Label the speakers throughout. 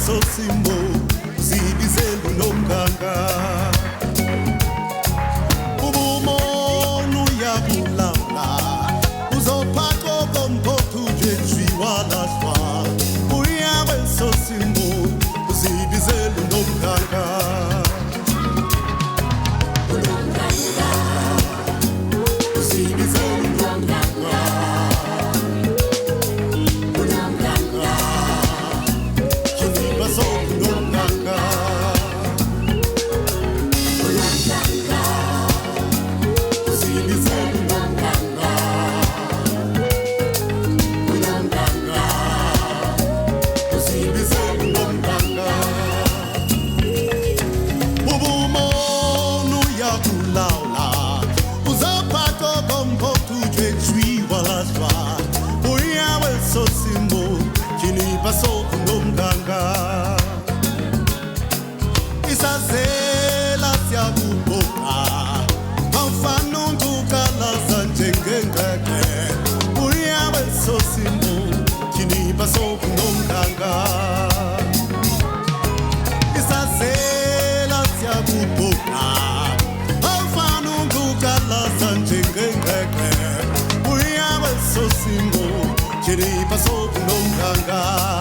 Speaker 1: sosimo zibizela nomganga ubumonu yakulala uzophatho kompothu nje walaswa uyawe sosimo zibizela nomganga Paso nomganga isazela siyakuboka bafana untukala sanjengengeke uyawe sosimo kini paso nomganga isazela siyakuboka bafana untukala sanjengengeke uyawe sosimo kini paso nomganga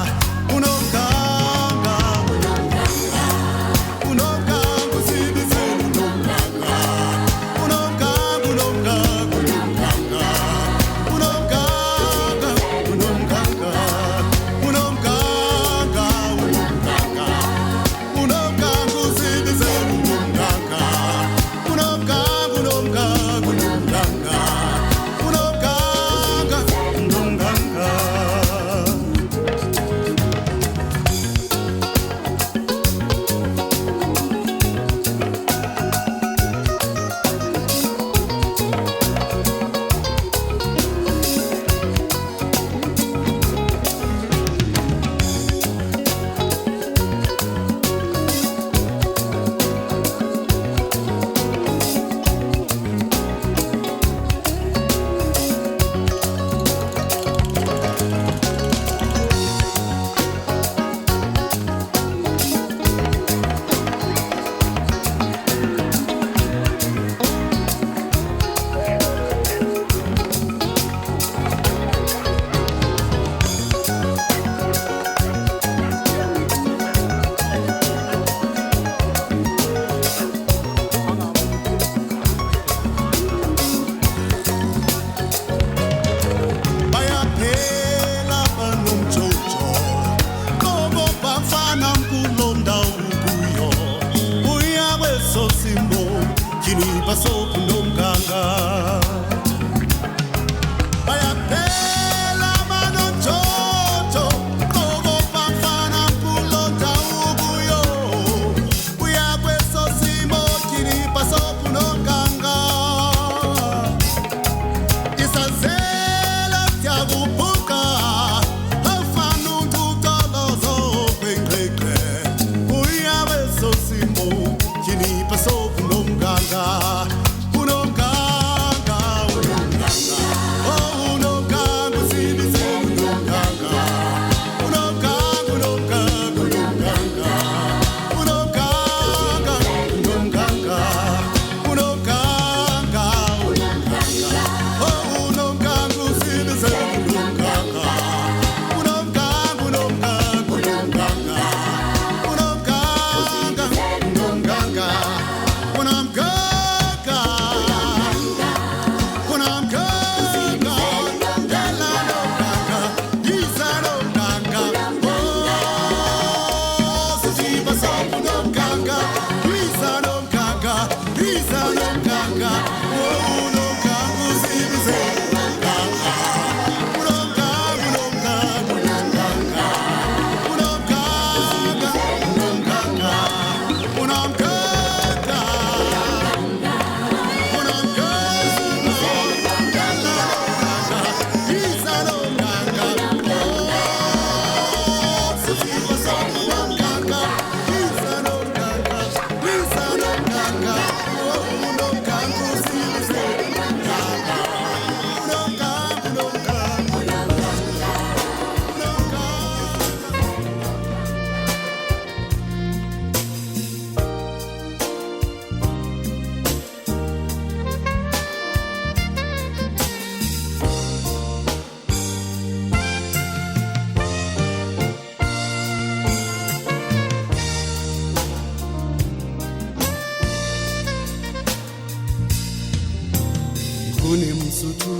Speaker 1: Paso nomganga bayapela mano chocho kogo pafana kulonda ubuyo uyakwe sosimo kini paso nomganga isazela tiabupuka afanu tutalozo kwengeke uyawe sosimo kini paso nomganga Sotho,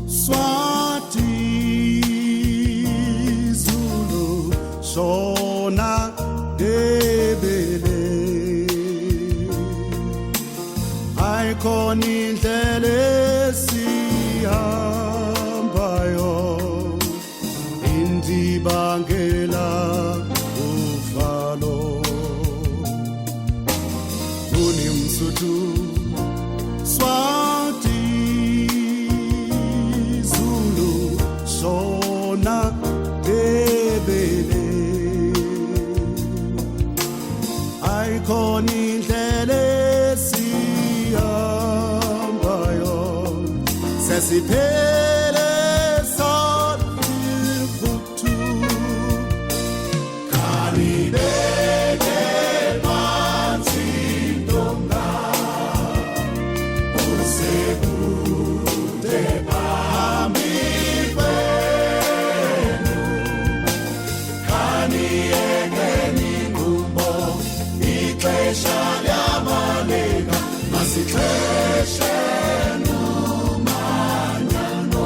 Speaker 1: Swati, Zulu, Shona, Ndebele. Ayikho indlela esihambayo indibangela uvalo. UniMsotho, Swati, Zulu, Shona, Ndebele. Ayikho indlela esihambayo sesiphele sophuthu. Kanibeke phansi ntombi, usekude phambi kwenu. Kaniyekeni inkqubo, ixesha liyabaleka, masixhesheni umanyano.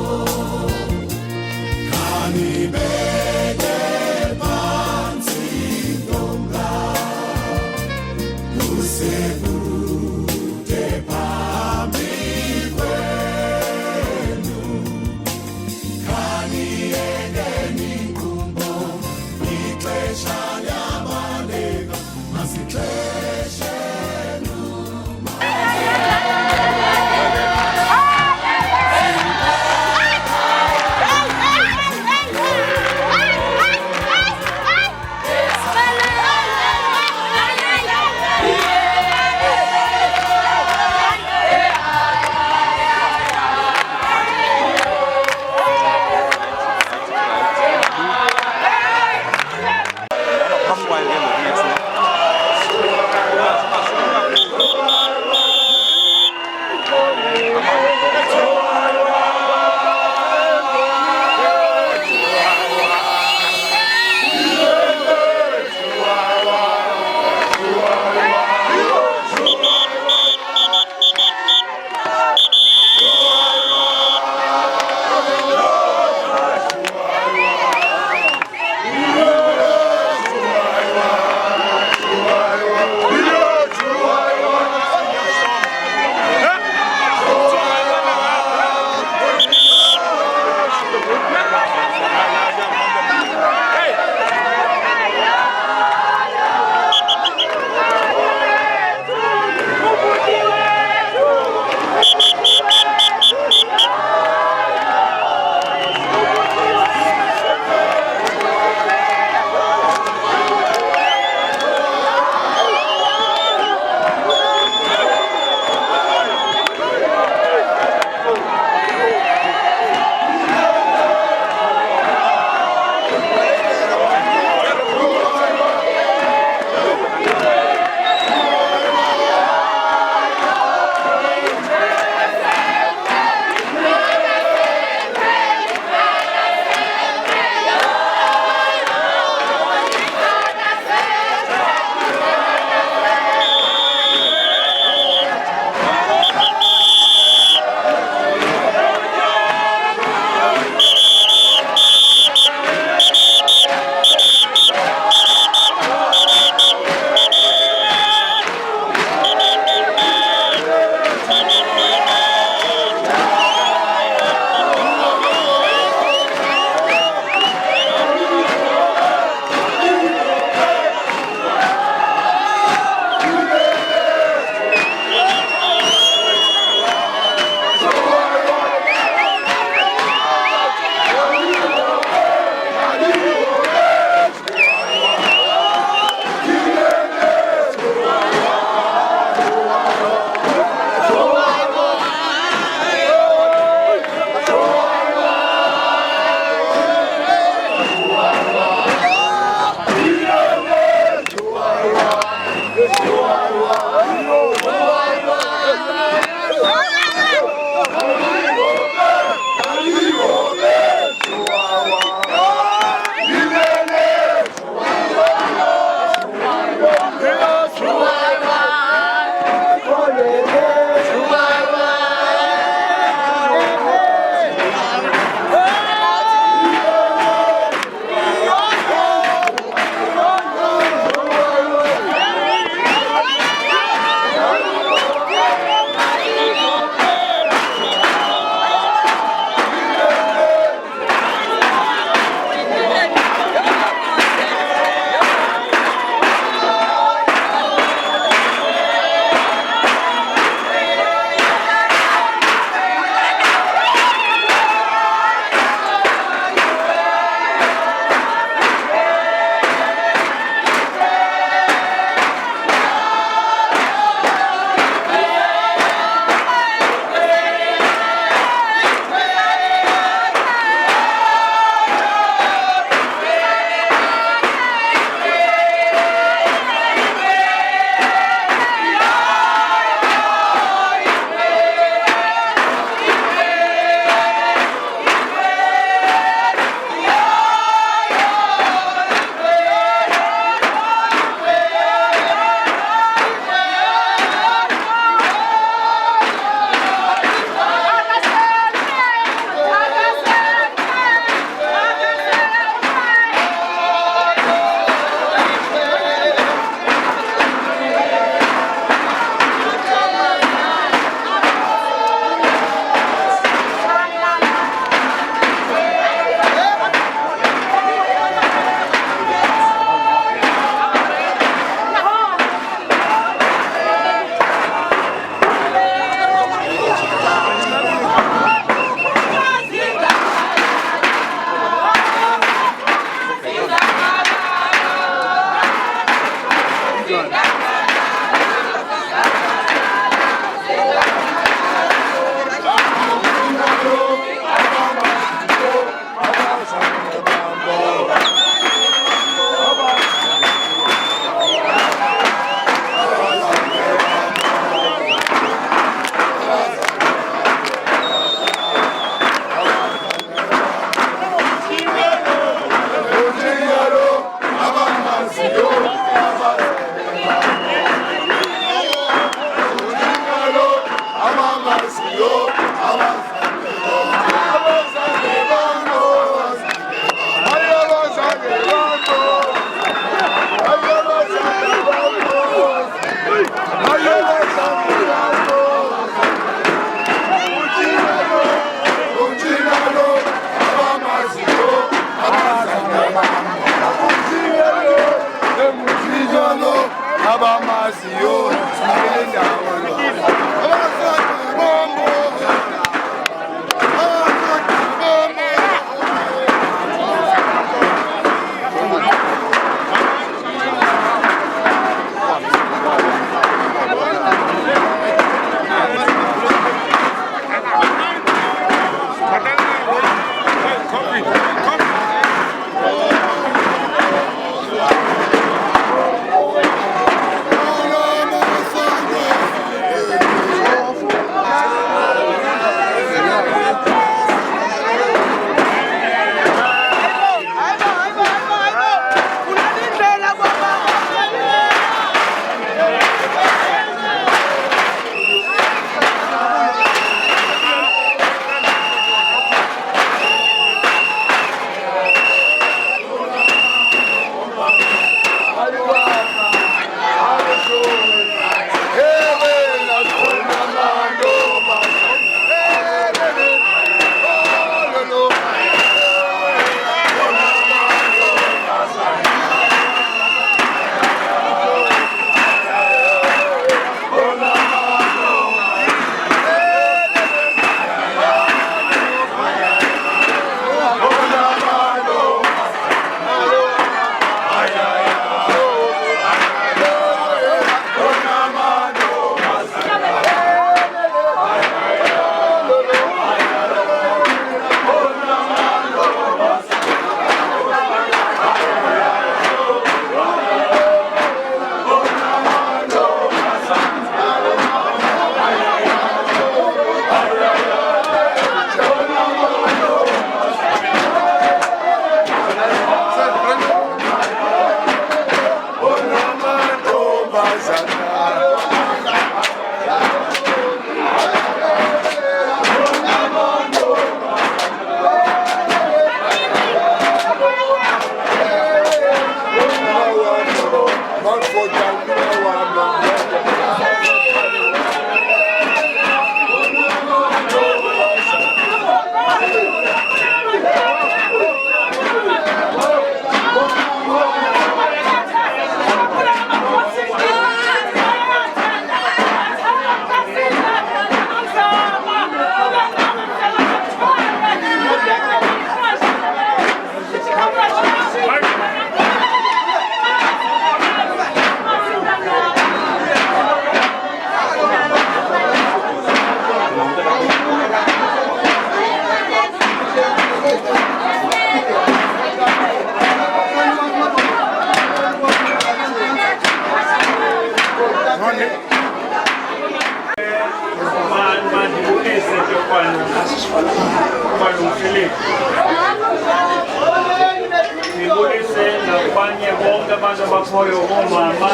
Speaker 2: Ngibulise nabanye bonke abantu abakhoyo omama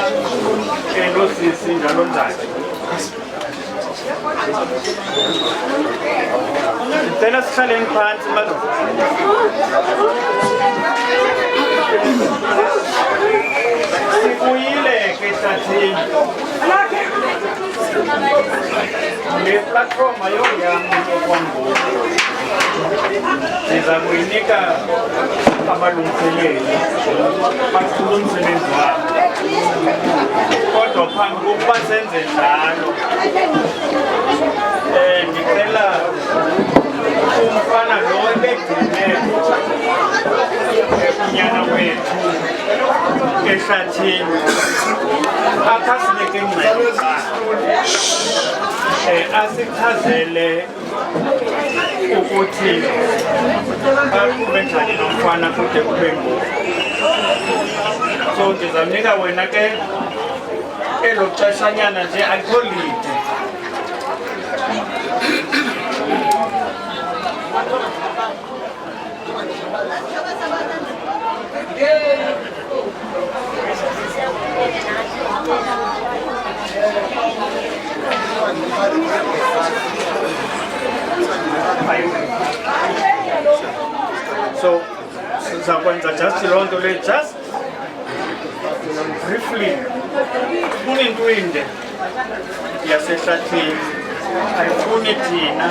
Speaker 2: nosisi njalo njalo. Ngicela sihlaleni phansi madoda. Sibuyile ke Ehlathini. Le platform ayoyami okwangoku. Siza kuyinika abalungiseleli baqhube umsebenzi wabo. Kodwa phambi kokuba senze njalo, ndicela umfana lo ebegcine unyana wethu Ehlathini akhasinike ingcebiso asichazele ukuthi baqhube njani nomfana kude kube ngoku. So ndizamnika wena ke elo xeshanyana nje akho lide. So sizakwenza just loo nto le just briefly unintwinde yasehlathini ayifuni thina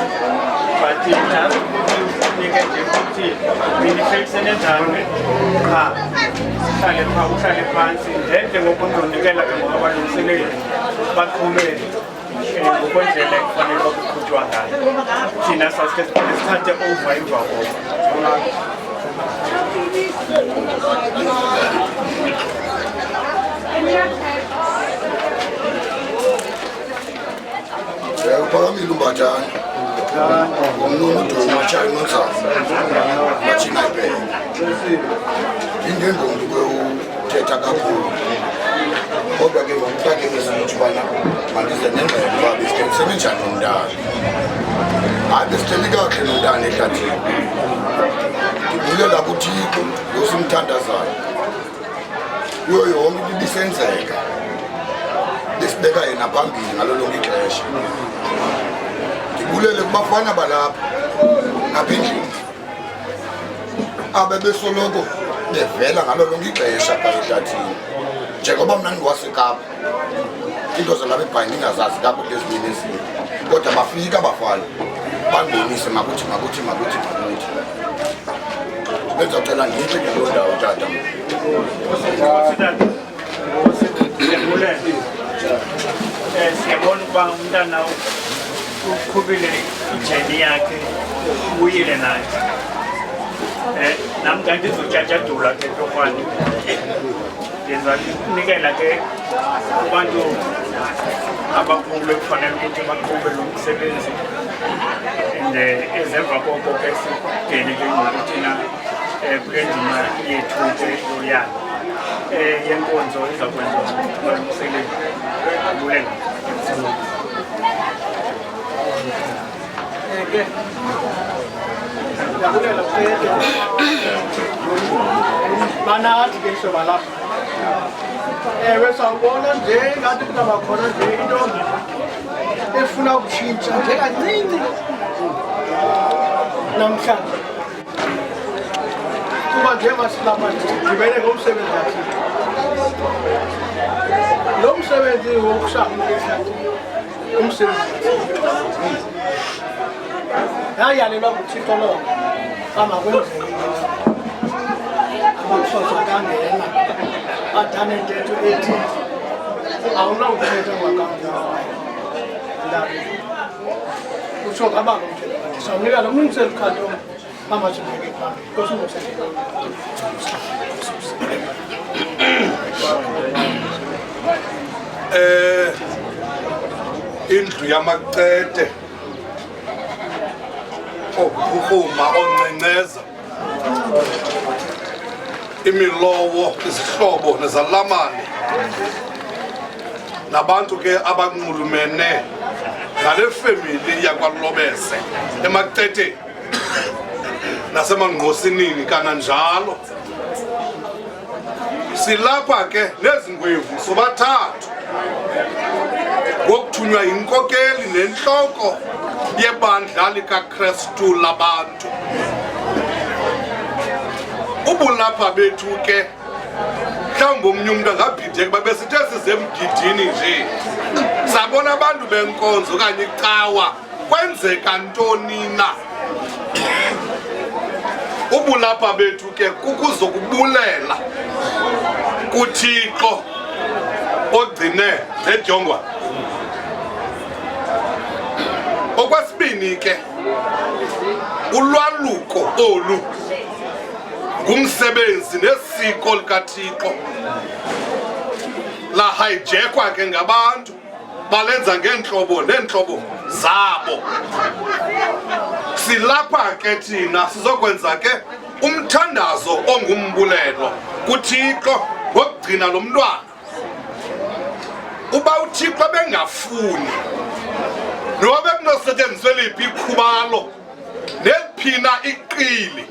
Speaker 2: but just nike nje ukuthi benifekisene njani qha uhlale phansi then ngoku ndizonikela ke ngoku abalungiseleli baqhube ngokwendlela ekufanele bakuqhutywa ngayo. Thina sasike sithathe over emva koko.
Speaker 1: Uphakamile uMbathane umntu umatshayi nonzazi bathina ibhele indengomntu uthetha kakhulu kodwa ke ngokuthathe ngesinye ubana mandize nengxelo uba besithembisene njani nomntana hayi besithembi kakuhle nomntana Ehlathini. Ndibulela kuThixo lo simthandazayo kuyo yonke into ibisenzeka besibeka yena phambili ngalo lonke ixesha. Ndibulele kubafana balapha apha endlini abebesoloko bevela ngalo lonke ixesha phaa Ehlathini. Njengoba mna ndingowaseKapa into zalapha eBhayi ndingazazi kakuhle ezinye nezinye, kodwa bafika abafana bandibonise makuthi. Bendizawucela ndithi ke loo ndawo tata.
Speaker 2: Siyabona ukuba umntana uqhubile ijeni yakhe ubuyile naye. Nam kanti ndizotyatyadyula ke torhwane. Ndiza kunikela ke kubantu abakhulu ekufanele ukuthi baqhube lo msebenzi. And ezemva koko ke sigene ke ngoku thina kule ndima yethu ke yoyana yenkonzo izakwenziwa abalungiseleli. Bulela.
Speaker 3: Yabulela kuphela banathi ke hlobo lapha. Ewe sawubona nje ngathi kuzaba khona nje into efuna ukutshintsha nje kancinci namhlanje kuba nje masilapha ndibele ngomsebenzi wakhe. Lo msebenzi wokushaya Ehlathini umsebenzi yayalelwa nguThixo lo kamakwenzeki amaXhosa kangena adane intetho ethi awunawuthetha ngakamntu kutsho kababa umthetho ndizawunika lo mlungiseli ukhato amajibeke phambili nkosi umsebenzi.
Speaker 4: Indlu yamaqete okurhuma oncenceza imilowo izihlobo nezalamane nabantu ke abanxulumene nale family yakwaLobese eMacethe naseMangqosinini kananjalo. Silapha ke nezingwevu sobathathu ngokuthunywa yinkokeli nenhloko yebandla likaKristu labantu. Ubulapha bethu ke mhlawumbi omnye umuntu angabhideka babe sithe sizemgidini nje sabona abantu benkonzo okanye icawa kwenzeka ntoni na. Ubulapha bethu ke kukuzokubulela kuThixo ogcine nejongwa. Okwesibini ke ulwaluko olu ngumsebenzi nesiko likaThixo la hijackwa ke ngabantu balenza ngeentlobo neentlobo zabo. Silapha ke thina sizokwenza ke umthandazo ongumbulelo kuThixo ngokugcina lo mntwana. Uba uThixo bengafuni nobe kunosetyenziswe liphi ikhubalo neliphina iqili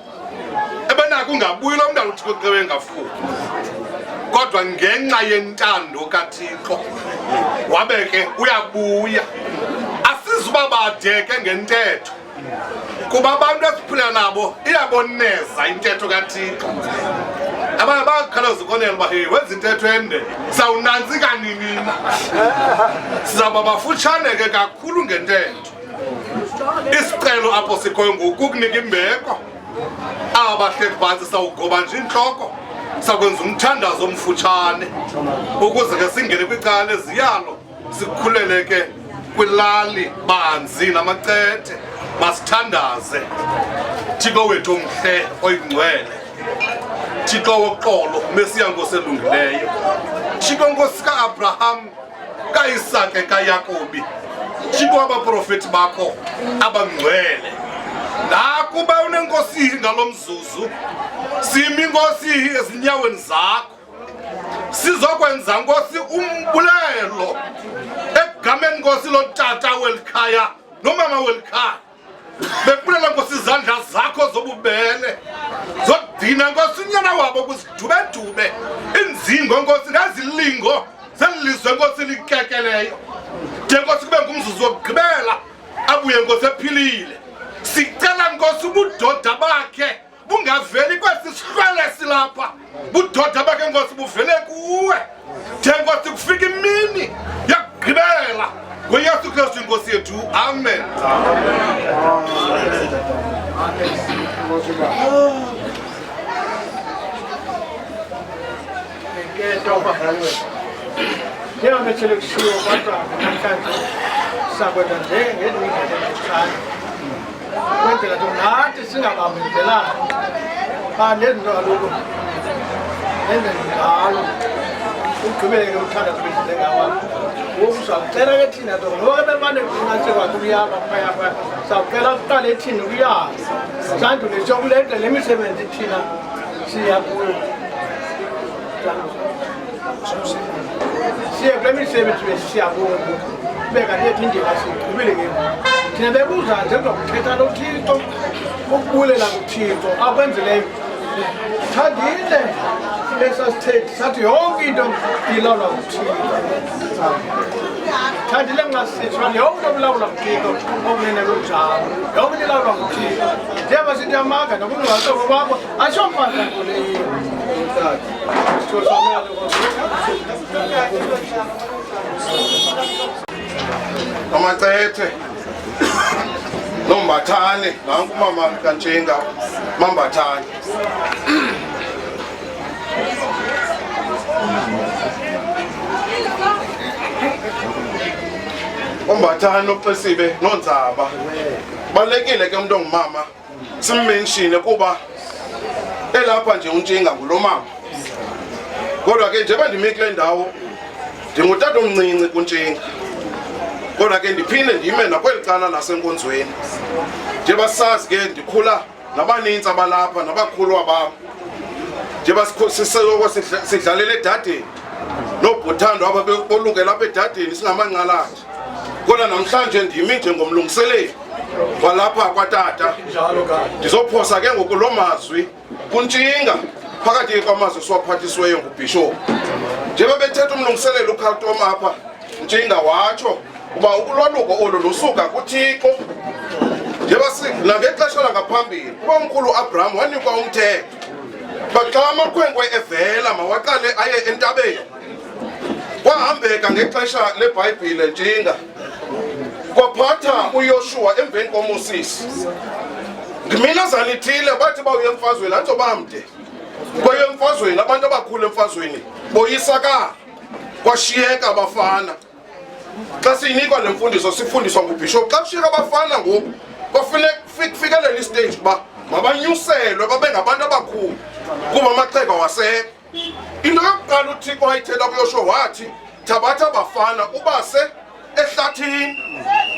Speaker 4: ebenako ungabuyi lo mntana uThixo xa bengafuni, kodwa ngenxa yentando kaThixo wabe ke uyabuya. Asizuba badeke ngentetho kuba abantu esiphila nabo iyaboneza intetho kaThixo. Abanye bakhalaza ukonela uba hey wenza intetho ende sawunantsika nini na. Sizaba bafutshane ke kakhulu ngentetho. Isicelo apho sikhoyo ngoku kukunika imbeko aba bahleli phantsi sawugoba nje intloko sakwenza umthandazo omfutshane ukuze ke singene kwicala eziyalo sikhulele ke kwilali banzi namacethe masithandaze. Thixo wethu omhle oyingcwele, Thixo woxolo Mesiya Nkosi elungileyo, Thixo Nkosi kaAbraham kaIsake kaYakobi, Thixo wabaprofethi bakho abangcwele. Nakuba unenkosi ngalo mzuzu simi Nkosi ezinyaweni zakho sizokwenza Nkosi umbulelo egameni Nkosi lotata welikhaya nomama welikhaya. Bekulela Nkosi izandla zakho zobubele zokugcina Nkosi unyana wabo kuzidubedube inzingo Nkosi ngazilingo zelizwe Nkosi likekeleyo. Nkosi kube ngumzuzu wokugqibela abuye Nkosi ephilile. Sicela Nkosi ubudoda bakhe bungaveli kwesi sihlwele silapha, budoda bakhe Nkosi buvele kuwe. Nkosi kufika imini yakugqibela ngoYesu Kristu Nkosi yethu, amen.
Speaker 3: Njengabethele kushiwo kodwa namhlanje sakwenza njengendlela encane kwenzela ukuthi nathi singabambezelani nezinto kaloku nenze njalo ugqibeleke uthanda sibenzile ngabantu. Ngoku sawucela ke thina noke bemane kungasekwazi ukuyaba phaya sawucela kuqale thina ukuyaba sandule sokulenza le misebenzi thina siya kuyo. Siye kule misebenzi besiyabona beka lethu indlela sigqibeleke thina bebuza nje ngokuthetha noThixo ukubulela kuThixo akwenzileyo. Thandile lesasithethi sathi yonke into ilawulwa nguThixo. Thandile ngasithwa yonke into ilawulwa nguThixo okunene kunjalo yonke into ilawulwa nguThixo. Njengoba sithi amanga nokungasobo bakho ashomphaza kuleyo
Speaker 4: Amacethe nombathane nanku mama kaNtshenga mambathane. Umbathane noXesibe noNzaba balekile ke umuntu ongumama simmenshine kuba elapha nje uNtshenga ngulo mama. Kodwa ke njengoba ndime kule ndawo ndingutata omncinci kuNtshenga, kodwa ke ndiphinde ndime nakwelicana nasenkonzweni. Njengoba sazi ke ndikhula nabanintsi abalapha nabakhulu bam, njengoba sidlalela edadeni nobhuti uthando apha boluke lapha edadeni singamanqalathi kodwa namhlanje ndimi njengomlungiseleli walapha kwatata ndizophosa ke ngoku lo mazwi kuntshinga phakathi kwamazwi siwaphathisweyo ngubhishophu njengoba bethetha umlungiseleli uCarlton apha ntshinga watsho uba ulwaluko olu lusuka kuThixo nangexesha langaphambili kuba umkhulu uAbraham wanikwa umthetho xa amakhwenkwe evela mawaqale aye entabeni kwahambeka ngexesha leBhayibhile ntshinga kwaphatha uYoshua emveni koMoses ngiminazana ithile bathi bawuye emfazweni azoba mde kwaye emfazweni abantu abakhulu emfazweni boyisakala kwashiyeka abafana xa siyinikwa le mfundiso sifundiswa ngubhishophu xa kushiyeka abafana ngoku kwafuneka kufikelela istage uba mabanyuselwe babe ngabantu abakhulu kuba amaxhego wasekho into yokuqala uThixo wayithetha kuYoshua wathi thabatha abafana ubase ehlathini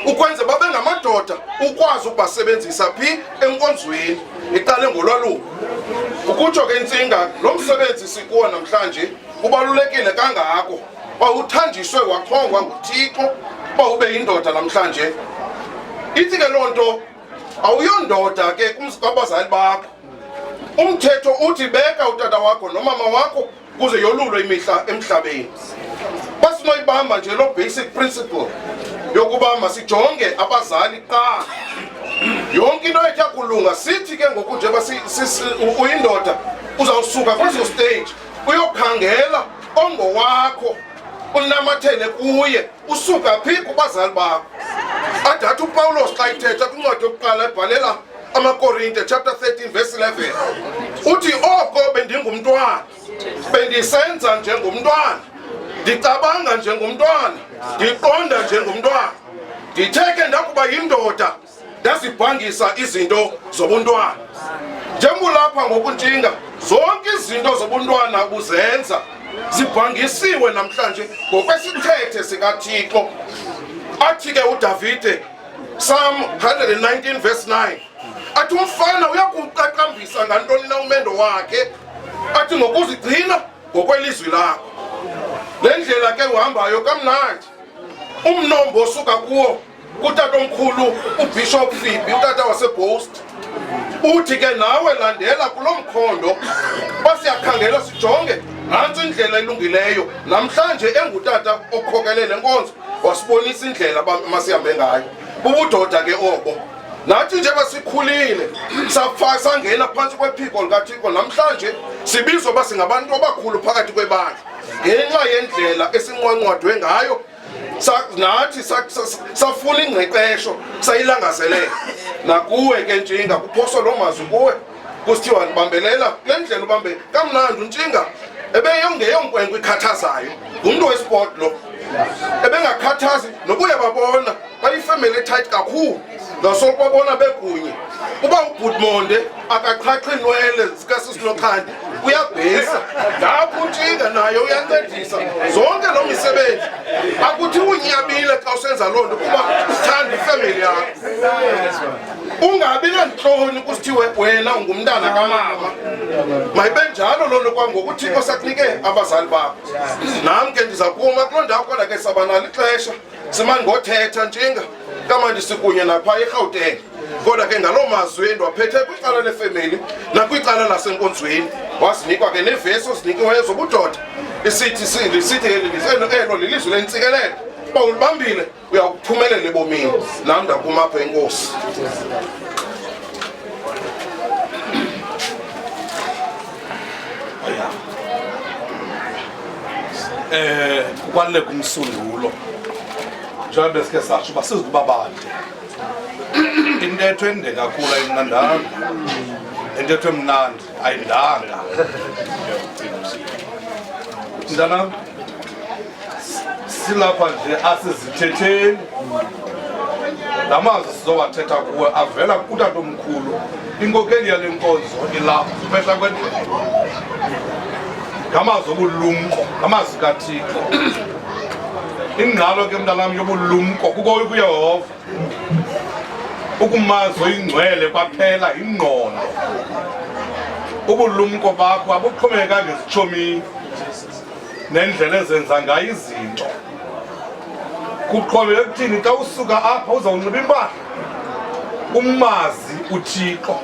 Speaker 4: ukwenze babe ngamadoda ukwazi ukubasebenzisa phi enkonzweni iqale ngolwaluko ukutsho ke Ntsinga lo msebenzi sikuwo namhlanje ubalulekile kangako ba uthanjiswe wachongwa nguThixo ba ube yindoda namhlanje ithi ke loo nto awuyondoda ke kumzabazali bakho umthetho uthi beka utata wakho nomama wakho kuze yolulwe imihla emhlabeni basinoyibamba nje lo basic principle yokuba masijonge abazali xa yonke into etya kulunga sithi ke ngoku nje uyindoda uzawusuka kweso stage uyokhangela ongowakho unamathele kuye usuka phi kubazali bakho adathi uPawulos xa ithetha kwincwadi yokuqala ebhalela amaKorinte chapter 13 verse 11 uthi oko bendingumntwana bendisenza njengomntwana ndicabanga njengomntwana ndiqonda njengomntwana nditheke ndakuba yindoda ndazibhangisa izinto zobuntwana njengolapha ngokuntshinga zonke izinto zobuntwana buzenza zibhangisiwe namhlanje ngokwesithethe sikaThixo athi ke uDavide Psalm 119 verse 9 athi umfana uyakuqaqambisa ngantoni na umendo wakhe athi ngokuzigcina ngokwelizwi lakho le ndlela ke uhambayo kamnandi umnombo osuka kuwo kutata omkhulu uBishop Phoebe utata waseBoast uthi ke nawe landela kulo mkhondo basiyakhangela sijonge nantsi indlela elungileyo namhlanje engutata okhokelele enkonzo wasibonisa indlela masihambe ngayo bubudoda ke obo nathi nje basikhulile sangena phansi kwephiko likaThixo namhlanje sibizwa basingabantu abakhulu phakathi kwebandla ngenxa yendlela esinqwanqwadwe ngayo nathi safuna ingqeqesho sayilangazelela nakuwe ke Ntshinga kuphoso lo mazwi kuwe kusithiwa nibambelela kule ndlela ubambe kamnandi uNtshinga ebeyongeyonkwenkwe ikhathazayo ngumntu wesport lo ebengakhathazi nokuya babona bayifamily etight kakhulu nasolubabona bekunye uba uBhutmonde akaqhaqhi inwele zikasisinokhandi uyabhesa lapho uNtshinga nayo uyancedisa zonke lo misebenzi akuthi unyabile xa usenza loo nto kuba uthanda ifamily yakho ungabi nentloni kusithiwe wena ungumntana kamama mayibe njalo loo nto kwangoku uThixo sakunike abazali bakho nam ke ndiza kuma kuloo ndawo kodwa ke sabanalo ixesha simane ngothetha Ntshinga kamandi sikunye napha eGauteng kodwa ke ngaloo mazwi ndiwaphethe kwicala lefemeli nakwicala lasenkonzweni wasinikwa ke nevesi ozinikiweyo zobudoda lisithi elo lilizwi lentsikelelo uba ulibambile uyawuphumelela ebomini nam ndakuma apha enkosi
Speaker 5: kubaluleka umsundulo njengoba besike satsho uba sizukuba bade intetho ende kakhulu ayimnandanga intetho emnandi ayindanga mntanam silapha nje asizithetheni la mazwi sizowathetha kuwe avela kutata omkhulu inkokeli yale nkonzo ilapha umehla kwendlela ngamazwi obulumko ngamazwi kaThixo ingqalo ke mntanam yobulumko kuko kuyehova ukumazi oyingcwele kwaphela ingqondo ubulumko bakho abuxhomekanga ezitshomini nendlela ezenza ngayo izinto. Kuqhubeka ekuthini xa usuka apha uzawunxiba impahla umazi uThixo.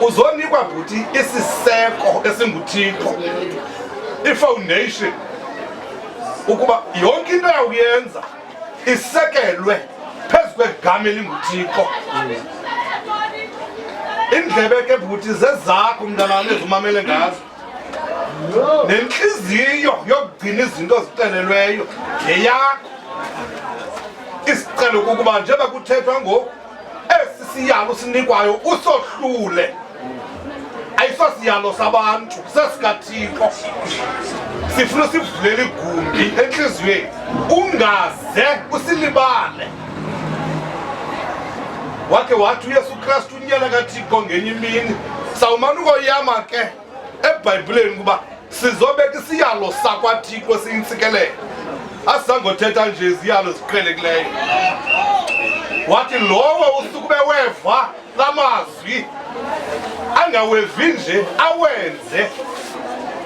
Speaker 5: Uzonikwa bhuti isiseko esinguThixo, ifoundation, ukuba yonke into yawuyenza isekelwe phezu kwegama elinguThixo. Indlebe ke bhuti zezakho mntanami ezumamele ngazo, nenhliziyo yokugcina izinto zixelelweyo yeyakho. Isicelo kukuba njengoba kuthethwa ngoku, esi siyalo sinikwayo usohlule. Ayisosiyalo sabantu, sesikaThixo. Sifuna sivulele igumbi enhliziyweni, ungaze usilibale. Wakhe wathi uYesu Kristu unyele kaThixo ngenye imini, sawumane ukoyama ke eBhayibhileni kuba sizobeka isiyalo sakwaThixo siyintsikelele. Asizangothetha nje iziyalo ziqhelekileyo. Wathi lowo usukube weva lamazwi angawevi nje awenze,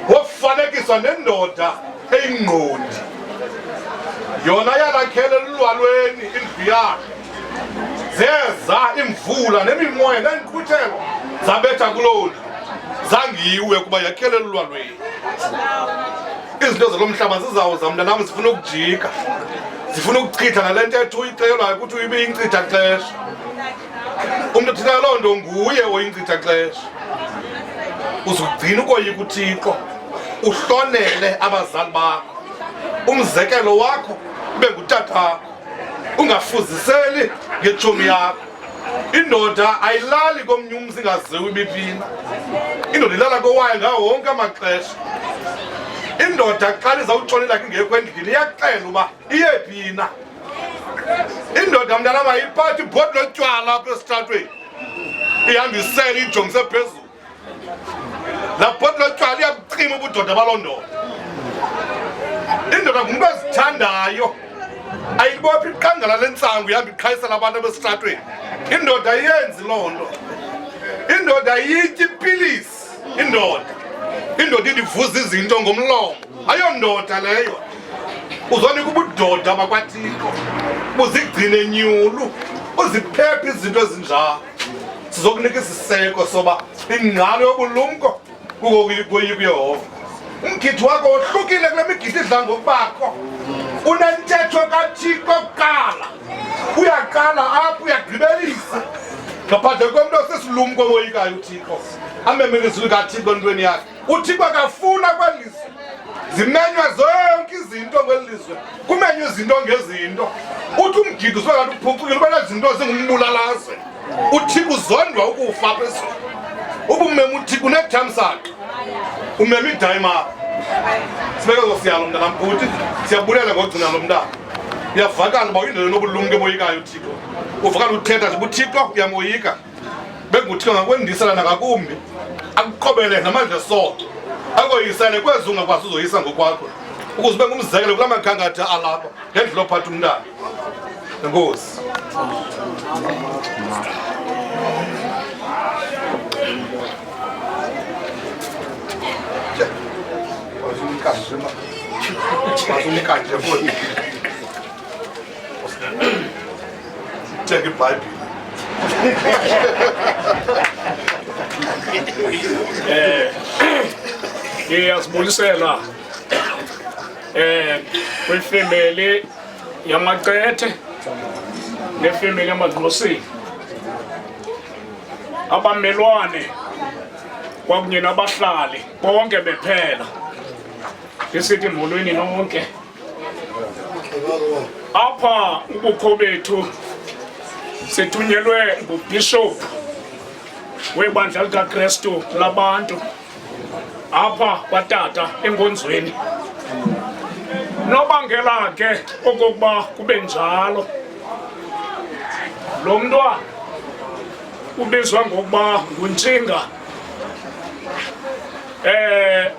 Speaker 5: wofanekiswa nendoda eyingqondi. Yona yalakhela elulwalweni indlu yakhe, zeza imvula nemimoya neenkhuthelo zabetha kuloo ndlu, zangiwe kuba yakhela elulwalweni. Izinto zalo mhlaba zizawuza mntanam, zifuna ukujika, zifuna ukuchitha nale ntetho uyixelelwayo ukuthi uyibe yinkcitha xesha. Umntu othethayo loo nto nguye oyinkcitha xesha. Uzugcina ukoyika uThixo, uhlonele abazali bakho, umzekelo wakho ube ngutatakho, ungafuziseli ngetshomi yakho. Indoda ayilali komnye umzi ingaziwi ibiphina. Indoda ilala kowayo ngawo wonke amaxesha. Indoda xa izawutshonela ingekho endlini iyaxela uba iyephina. Indoda mntanam ayiphathi ibhodi lotywala apha esitratweni ihambe isele ijongise phezulu. Laa bhodi lotywala iyabucima ubudoda baloo ndoda. Indoda ngumntu ezithandayo, ayibophi iqangala lentsangu ihambe iqhayisela abantu abesitratweni. Indoda ayenzi loo nto. Indoda ayityi ipilisi. Indoda idivuza izinto ngomlomo. Ayondoda leyo. Uzonika ubudoda bakwaThixo, uzigcine nyulu, uziphephe izinto ezinjalo. Sizokunika isiseko soba ingqalo yobulumko kukoyika uYehova. Umgidi wakho wohlukile kule migidi idla ngokubakho. Unentetho kaThixo kuqala. Uyaqala apho uyagqibelisa. Ngaphandle komntu osesilumko owoyikayo uThixo, amemele izwi likaThixo entweni yakhe. uThixo akafuna kwelizwe zimenywa zonke izinto kwelizwe, kumenywa izinto ngezinto. Uthi umgidi usuke kanti uphucukile uba nezinto zingumbulalazwe. uThixo uzondwa ukufa phezulu. Ubumeme uThixo unethamsanqa, umeme idayima. Sibeke zosiyalo mntana mbuthi, siyabulela ngogcina lo mntana. Uyavakala uba uyindlela nobulumko eboyikayo uThixo. Uvakala uthetha nje uThixo uyamoyika. Benguthixo ngakwendisela nangakumbi, akuqobele namandla esonto, akoyisele kwezi ungakwazi uzoyisa ngokwakho, ukuze ube ngumzekelo kula magangatha alapha ngendlela ophatha umntana. Enkosi. Check iBhayibhile.
Speaker 6: Ngiyasibulisela kwifemeli yamaCethe nefemeli yamaNgqosini, abamelwane kwakunye nabahlali bonke bephela. Ndisithi molweni nonke. Apha ubukho bethu sithunyelwe ngubishop webandla likaKristu labantu apha kwatata enkonzweni. Nobangela ke okokuba kube njalo, lo mntwana ubizwa ngokuba nguNtshinga,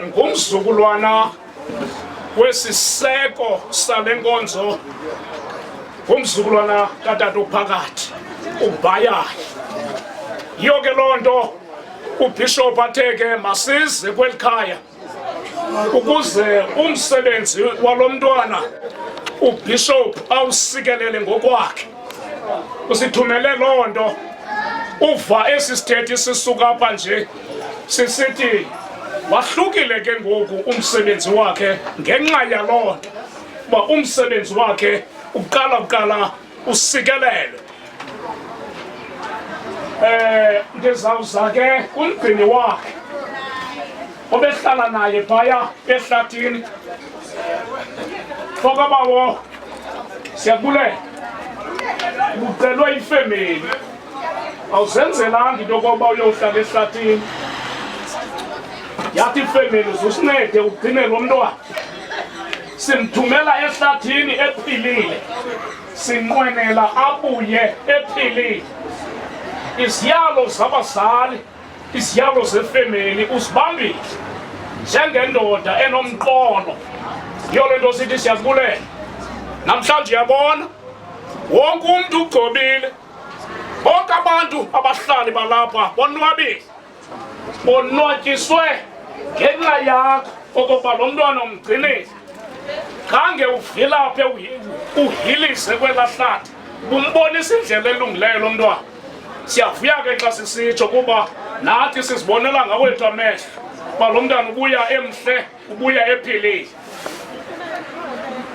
Speaker 6: ngumzukulwana wesiseko sale nkonzo, ngumzukulwana katata uphakathi uBhayayo. Yiyo ke loo nto ubishop athe ke masize kweli khaya ukuze umsebenzi walo mntwana uBishop awusikelele ngokwakhe. Usithumele loo nto. Uva esi sithethi sisuka apha nje sisithi wahlukile ke ngoku umsebenzi wakhe ngenxa yaloo nto, uba umsebenzi wakhe uqala usikelelwe. Ndizawuza ke kumgcini wakhe obehlala naye phaya ehlathini. Fokabawo siyabulela, ucelwe ifemeli, awuzenzelanga into yokokuba uyohlala ehlathini. Yathi ifemeli uzusincede ugcine lo mntwana. Simthumela ehlathini ephilile, sinqwenela abuye ephilile. Iziyalo zabazali, iziyalo zefemeli uzibambile njengendoda enomqolo. Yiyo le nto sithi siyabulela. Namhlanje uyabona wonke umntu ugcobile, bonke abantu abahlali balapha bonwabile, bonwatyiswe ngenxa yakho okokuba lo mntwana umgcinile. Khange uvilaphe uhilise kwelaa hlathi, bumbonisa indlela elungileyo lo mntwana. Siyavuya ke xa sisitsho kuba nathi sizibonela ngawethu amehlo uba lo mntwana ubuya emhle, ubuya ephilile.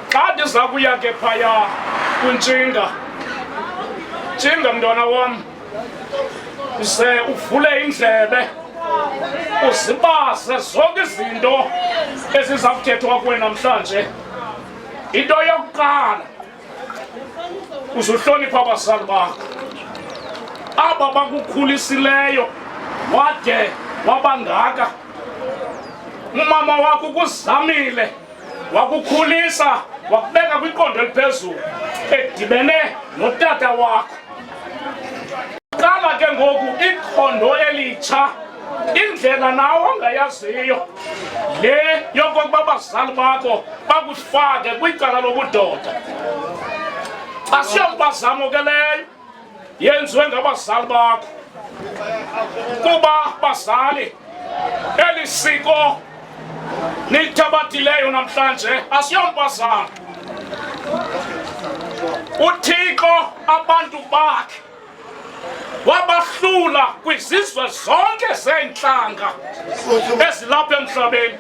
Speaker 6: Xa ndiza kuya ke phaya kwintshinga, Ntshinga mntwana wam, ze uvule indlebe, uzibase zonke izinto eziza kuthethwa kuwe namhlanje. Into yokuqala, uzuhlonipha abazali bakho, aba bakukhulisileyo wade wabangaka. Umama wakho ukuzamile, wakukhulisa, wakubeka kwiqondo eliphezulu, edibene notata wakho. Qala ke ngoku iqondo elitsha, indlela nawe ongayaziyo, le yokokuba abazali bakho bakufake kwicala lobudoda. Asiyompazamo ke leyo yenziwe ngabazali bakho, kuba bazali eli siko nilithabathileyo namhlanje asiyompazamo. uThixo abantu bakhe wabahlula kwizizwe zonke zeentlanga ezilapha emhlabeni.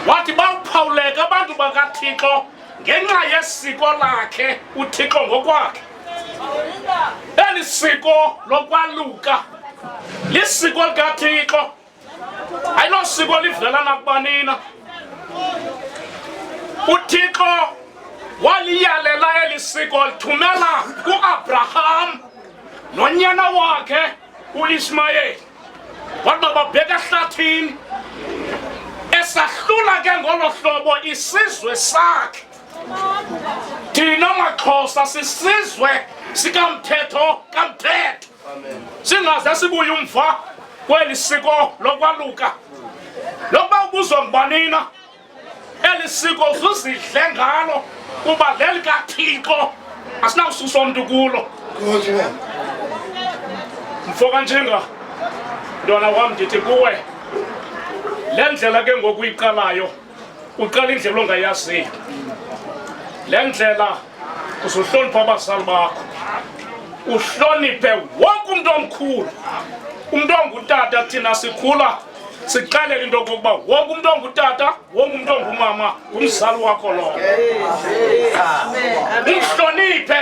Speaker 6: Wathi bawuphawuleka abantu bakaThixo ngenxa yesiko lakhe uThixo ngokwakhe. Eli siko lokwaluka lisiko likaThixo, ayilosiko livela nakubanina. uThixo waliyalela eli siko lithumela kuAbraham nonyana wakhe uIsmayeli. Wathi babheka ehlathini, esahlula ke ngolo hlobo isizwe sakhe. Thina maXhosa sisizwe sikamthetho kamthetho, singaze sibuye umva kweli siko lokwaluka. Lokuba ubuzwa ngubanina, eli siko uzuzidle ngalo kuba leli kaThixo, asinawususa umntu kulo. Mfoka Ntshinga, ntwana wam, ndithi kuwe, le ndlela ke ngoku uyiqalayo, uqala indlela ongayaziyo. Le ndlela uzuhlonipha abazali bakho, uhloniphe wonke umntu omkhulu, umntu ongutata. Thina sikhula sixelela into yokokuba wonke umntu ongutata, wonke umntu ongumama ngumzali wakho lowo. Umhloniphe.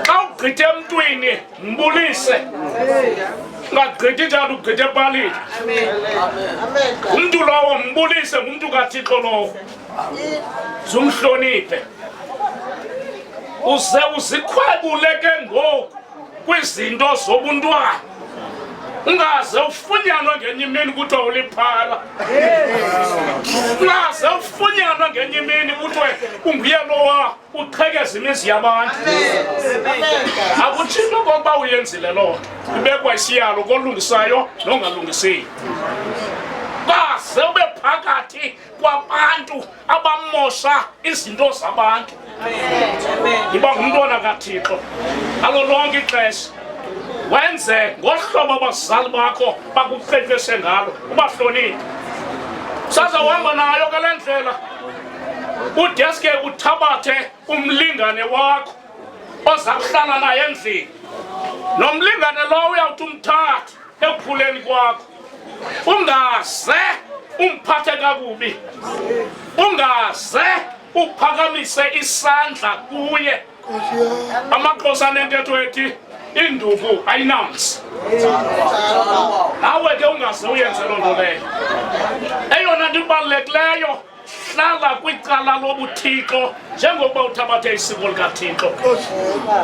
Speaker 6: Xa ugqithe emntwini mbulise, ungagqithi njalo ugqithe epalini. Umntu lowo mbulise, ngumntu kaThixo lowo, zumhloniphe. Uze uzikhwebule ke ngoku kwizinto zobuntwana, ungaze ufunyanwe ngenye imini kuthiwa uliphala. Ungaze ufunyanwe ngenye imini kuthiwe unguye lowa uqhekeza imizi yabantu. Akutshilo kokuba uyenzile loo nto, ibekwa isiyalo kolungisayo nongalungisiyo. Ungaze ube phakathi kwabantu abamosha izinto zabantu. Yiba ngumntwana kaThixo ngalo lonke ixesha, wenze ngohlobo abazali bakho bakuqeqeshe ngalo, ubahloniphe. sazawuhamba nayo kale ndlela udeske uthabathe umlingane wakho oza kuhlala naye endlini nomlingane lowo uyawuthi umthathe ekukhuleni kwakho ungaze umphathe kakubi ungaze uphakamise isandla kuye amaxhosa nentetho ethi induku ayinamzi nawe ke ungaze uyenze loo nto leyo eyona nto ibalulekileyo hlala kwicala lobuthixo njengokuba uthabathe isiko likathixo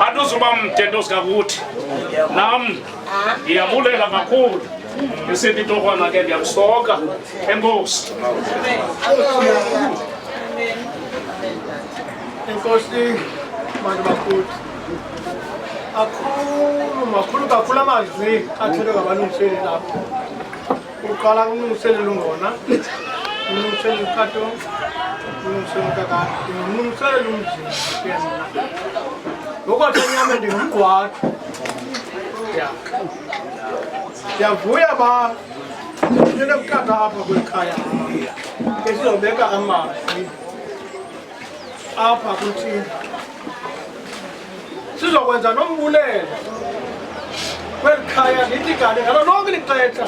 Speaker 6: anduzuba mde nto zikakuthi nam ndiyabulela kakhulu ndisithi intokwana ke ndiyakusoka enkosi
Speaker 3: enkosi bantu bakuthi makhulu kakhulu amazwi athelwe ngabalungiseli lapho uqala kumlungiseli lungona umlungiseli ukato umlungiseli kakade umlungiseli umzimba ngokwathe nyame ndingumgwaqo ndiyavuya ba njene kukata apha kwekhaya esizobeka amazwi apha kuthini sizokwenza nombulelo kweli khaya lithi kanti ngalo lonke lixesha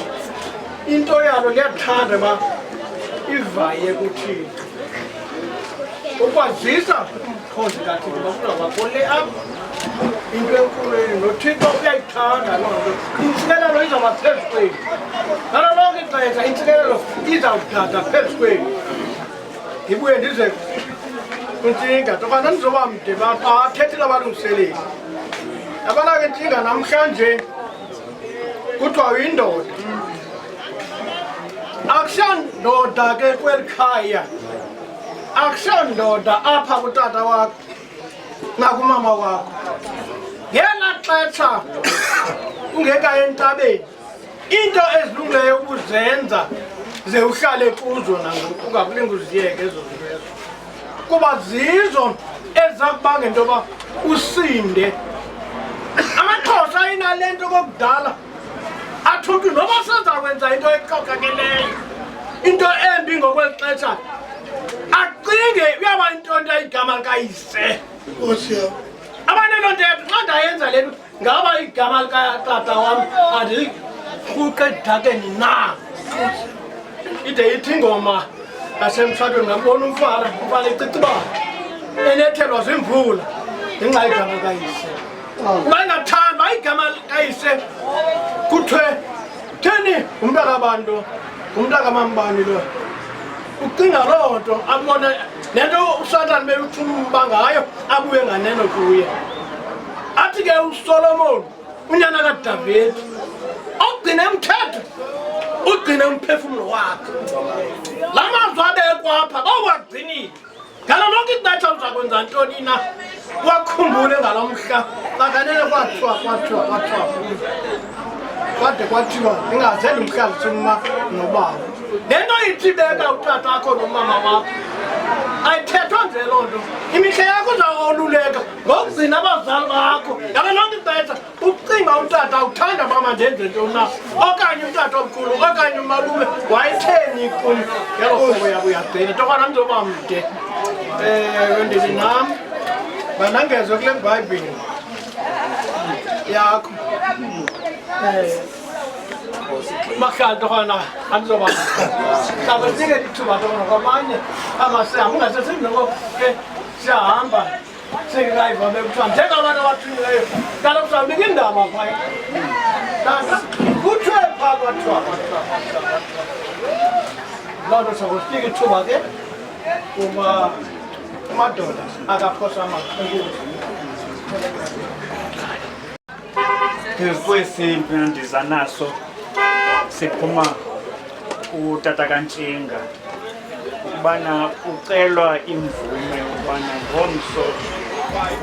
Speaker 3: into yalo liyathanda uba ivaye kuthini ukwazisa umkhozi kathixo uba kuzawuba le apha into enkulweni nothixo uyayithanda loo nto intsikelelo izawuba phezu kwenu ngalo lonke ixesha intsikelelo izawuthatha phezu kwenu ndibuye ndize kuntshinga tokana ndizoba mde bathethile abalungiseleli yabona ke ntshinga namhlanje kuthiwa uyindoda akusandoda ke kweli khaya akusandoda apha kutata wakho nakumama wakho ngela xesha ungekayo entabeni into ezilungileyo ukuzenza ze uhlale kuzo nangoku ungakulinga uziyeke ezo zinto ezo kuba zizo eziza kubanga into yoba usinde amaxhosa ayinale nto kokudala athuki noba sezakwenza into exokakeleyo into embi ngokweli xesha acinge uyaba into nto igama likayise abanento ntetho xa ndayenza le nto ngaba igama likatata wam andirhuqe edakeni na ide ithi ingoma yasemtshatweni ngabona umfana icicibana enethelwa zimvula ngenxa igama likayise uba ingathanda igama likayise kuthiwe theni ngumntakabantu ngumntakamambani lo ucinga loo nto abone le nto usatani beuthumba ngayo abuye nganeno kuye athi ke uSolomon unyana kaDavide ogcine umthetho ugcine umphefumulo wakhe la mazwi abekwa apha bawagcinile ngalo lonke ixesha uzakwenza ntoni na wakhumbule ngalo mhla bakanene kwathiwa kade kwathiwa ingaze ndimhlalise uma nobaba le nto ithi beka utata akho nomama wakho ayithethwa nje loo nto imihla yakho uzawoluleka ngokugcina abazali bakho ngalo lonke ixesha ucinga utata uthanda mama ndenze ntoni na okanye utata omkhulu okanye umalume wayitheni kum ngelo hlobo yabo uyagcina tokana ndizoba mde ndithi nam banangezwe kule bhayibhile yakho bahlali tokana andizoba hlaba sinike lithuba tokana kwamanye amasihamba ungasesinoko ke siyahamba singekayiva bekuthiwa njengabantu abathunyileyo kaloku uzawunika indaba phaya tata kuthiwe phaa kwathiwa loo nto sokufika ithuba ke kuba amadoda akaphosa amakhuluzi
Speaker 2: phezu kwesimpi ndiza naso siphuma utata kaNtshinga ukubana ucelwa imvume ukubana ngomso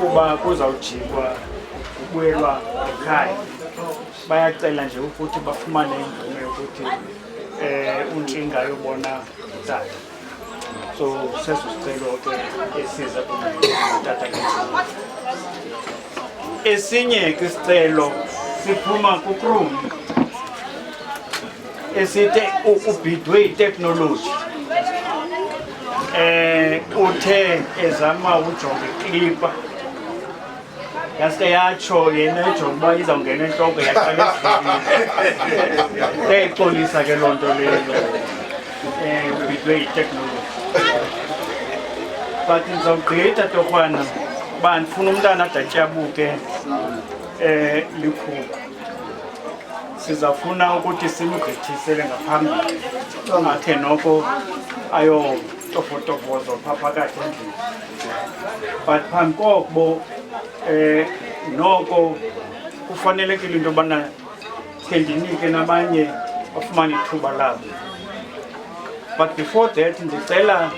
Speaker 2: kuba kuzawujikwa kubuyelwa ekhaya bayacela nje ukuthi bafumane imvume yokuthi uNtshinga ayobona utata so seso sicelo ke esiza kutata kaNtshinga. Esinye ke isicelo siphuma kuKrumi esithi ukubhidwe itechnology uthe ezama ujonga iklipa yaske yatsho yena ejonga uba izawungena entloko yaqala esivile eyipolisa ke loo nto leyo ubitwe yitekhnoloji but ndizawugqitha torhwana uba ndifuna umntana ade atyabuke likhulu sizafuna ukuthi simgqithisele ngaphambili athe noko ayotofotofoza phaa phakathi endlini but phambi kokubo noko kufanelekile into yobana khe ndinike nabanye bafumane ithuba labo but before that ndicela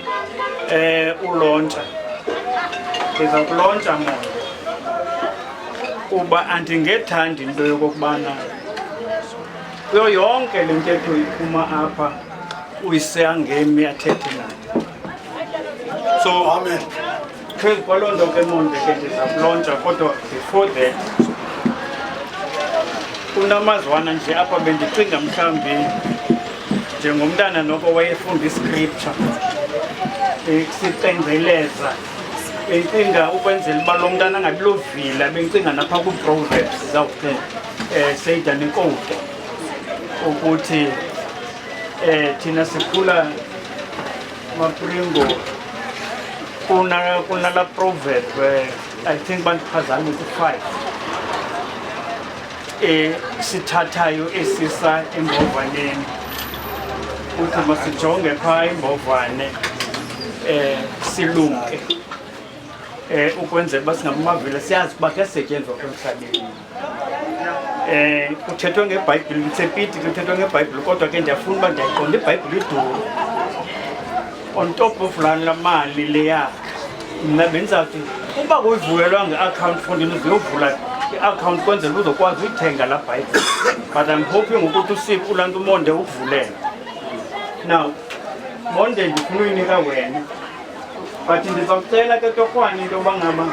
Speaker 2: ulontsha ndiza kulontsha mona kuba andingethandi into yokokubana kuyo yonke le ntetho iphuma apha uyise angemi athethe nayo so
Speaker 1: Amen.
Speaker 2: phezu kwaloo nto ke monde ke ndiza kulontsha kodwa before that kunamazwana nje apha bendicinga mhlawumbi njengomntana noko wayefunda iscripture sixenzeleza bencinga ukwenzela uba lo mntana angabi lovila bencinga napha kwiiproverbs zawukhe seyida nenkouto ukuthi thina sikhula mapringo kunala proverb I think bandiphazame ku-5 sithathayo esisa embovaneni uthi masijonge phaa imbovane silumke ukwenzela uba singamavila siyazi uba kuyasetyenzwa kwemhlabeni kuthethwe ngebhayibhile ndisepiti kuthethwe ngebhayibhile kodwa ke ndiyafuna uba ndiyayiqonda ibhayibhile iduru on top of laa mali leya mna bendizawuthi uba kuyivulelwa nge-account fondini uzuyovula i-account kwenzela uzokwazi uyithenga laa bhayibhile but I'm hoping ukuthi usipho ulaa nto umonde ukuvulela now monde ndifuna uyinika wena but ndizawucela ke torhwana into yoba ngaba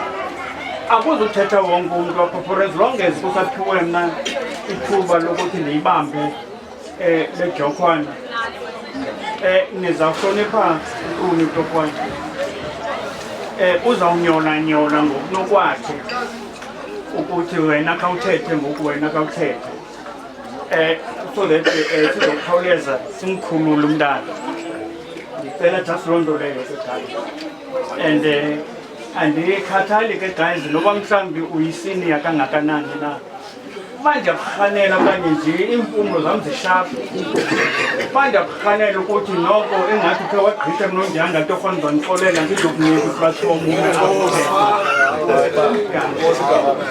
Speaker 2: akuzuthetha wonke umntu apho for as long as kusaphiwe mna ithuba lokuthi ndiyibambe le jokhwana nizawuhlonipha unkuni torhwana uzawunyola ngokunokwakhe ukuthi wena khawuthethe ngoku wena khawuthethe so that sizokhawuleza simkhulule umntana ndicela just loo nto leyo sekhaya and andikhathali ke guys noba mhlawumbi uyisiniya kangakanani na uba ndiyakurhanela okanye nje iimfundo zam zishapu uba ndiyakurhanela ukuthi noko engathi ukhe wagqitha kunondyanga torhwana ndizandixolela ndizokunika iplatform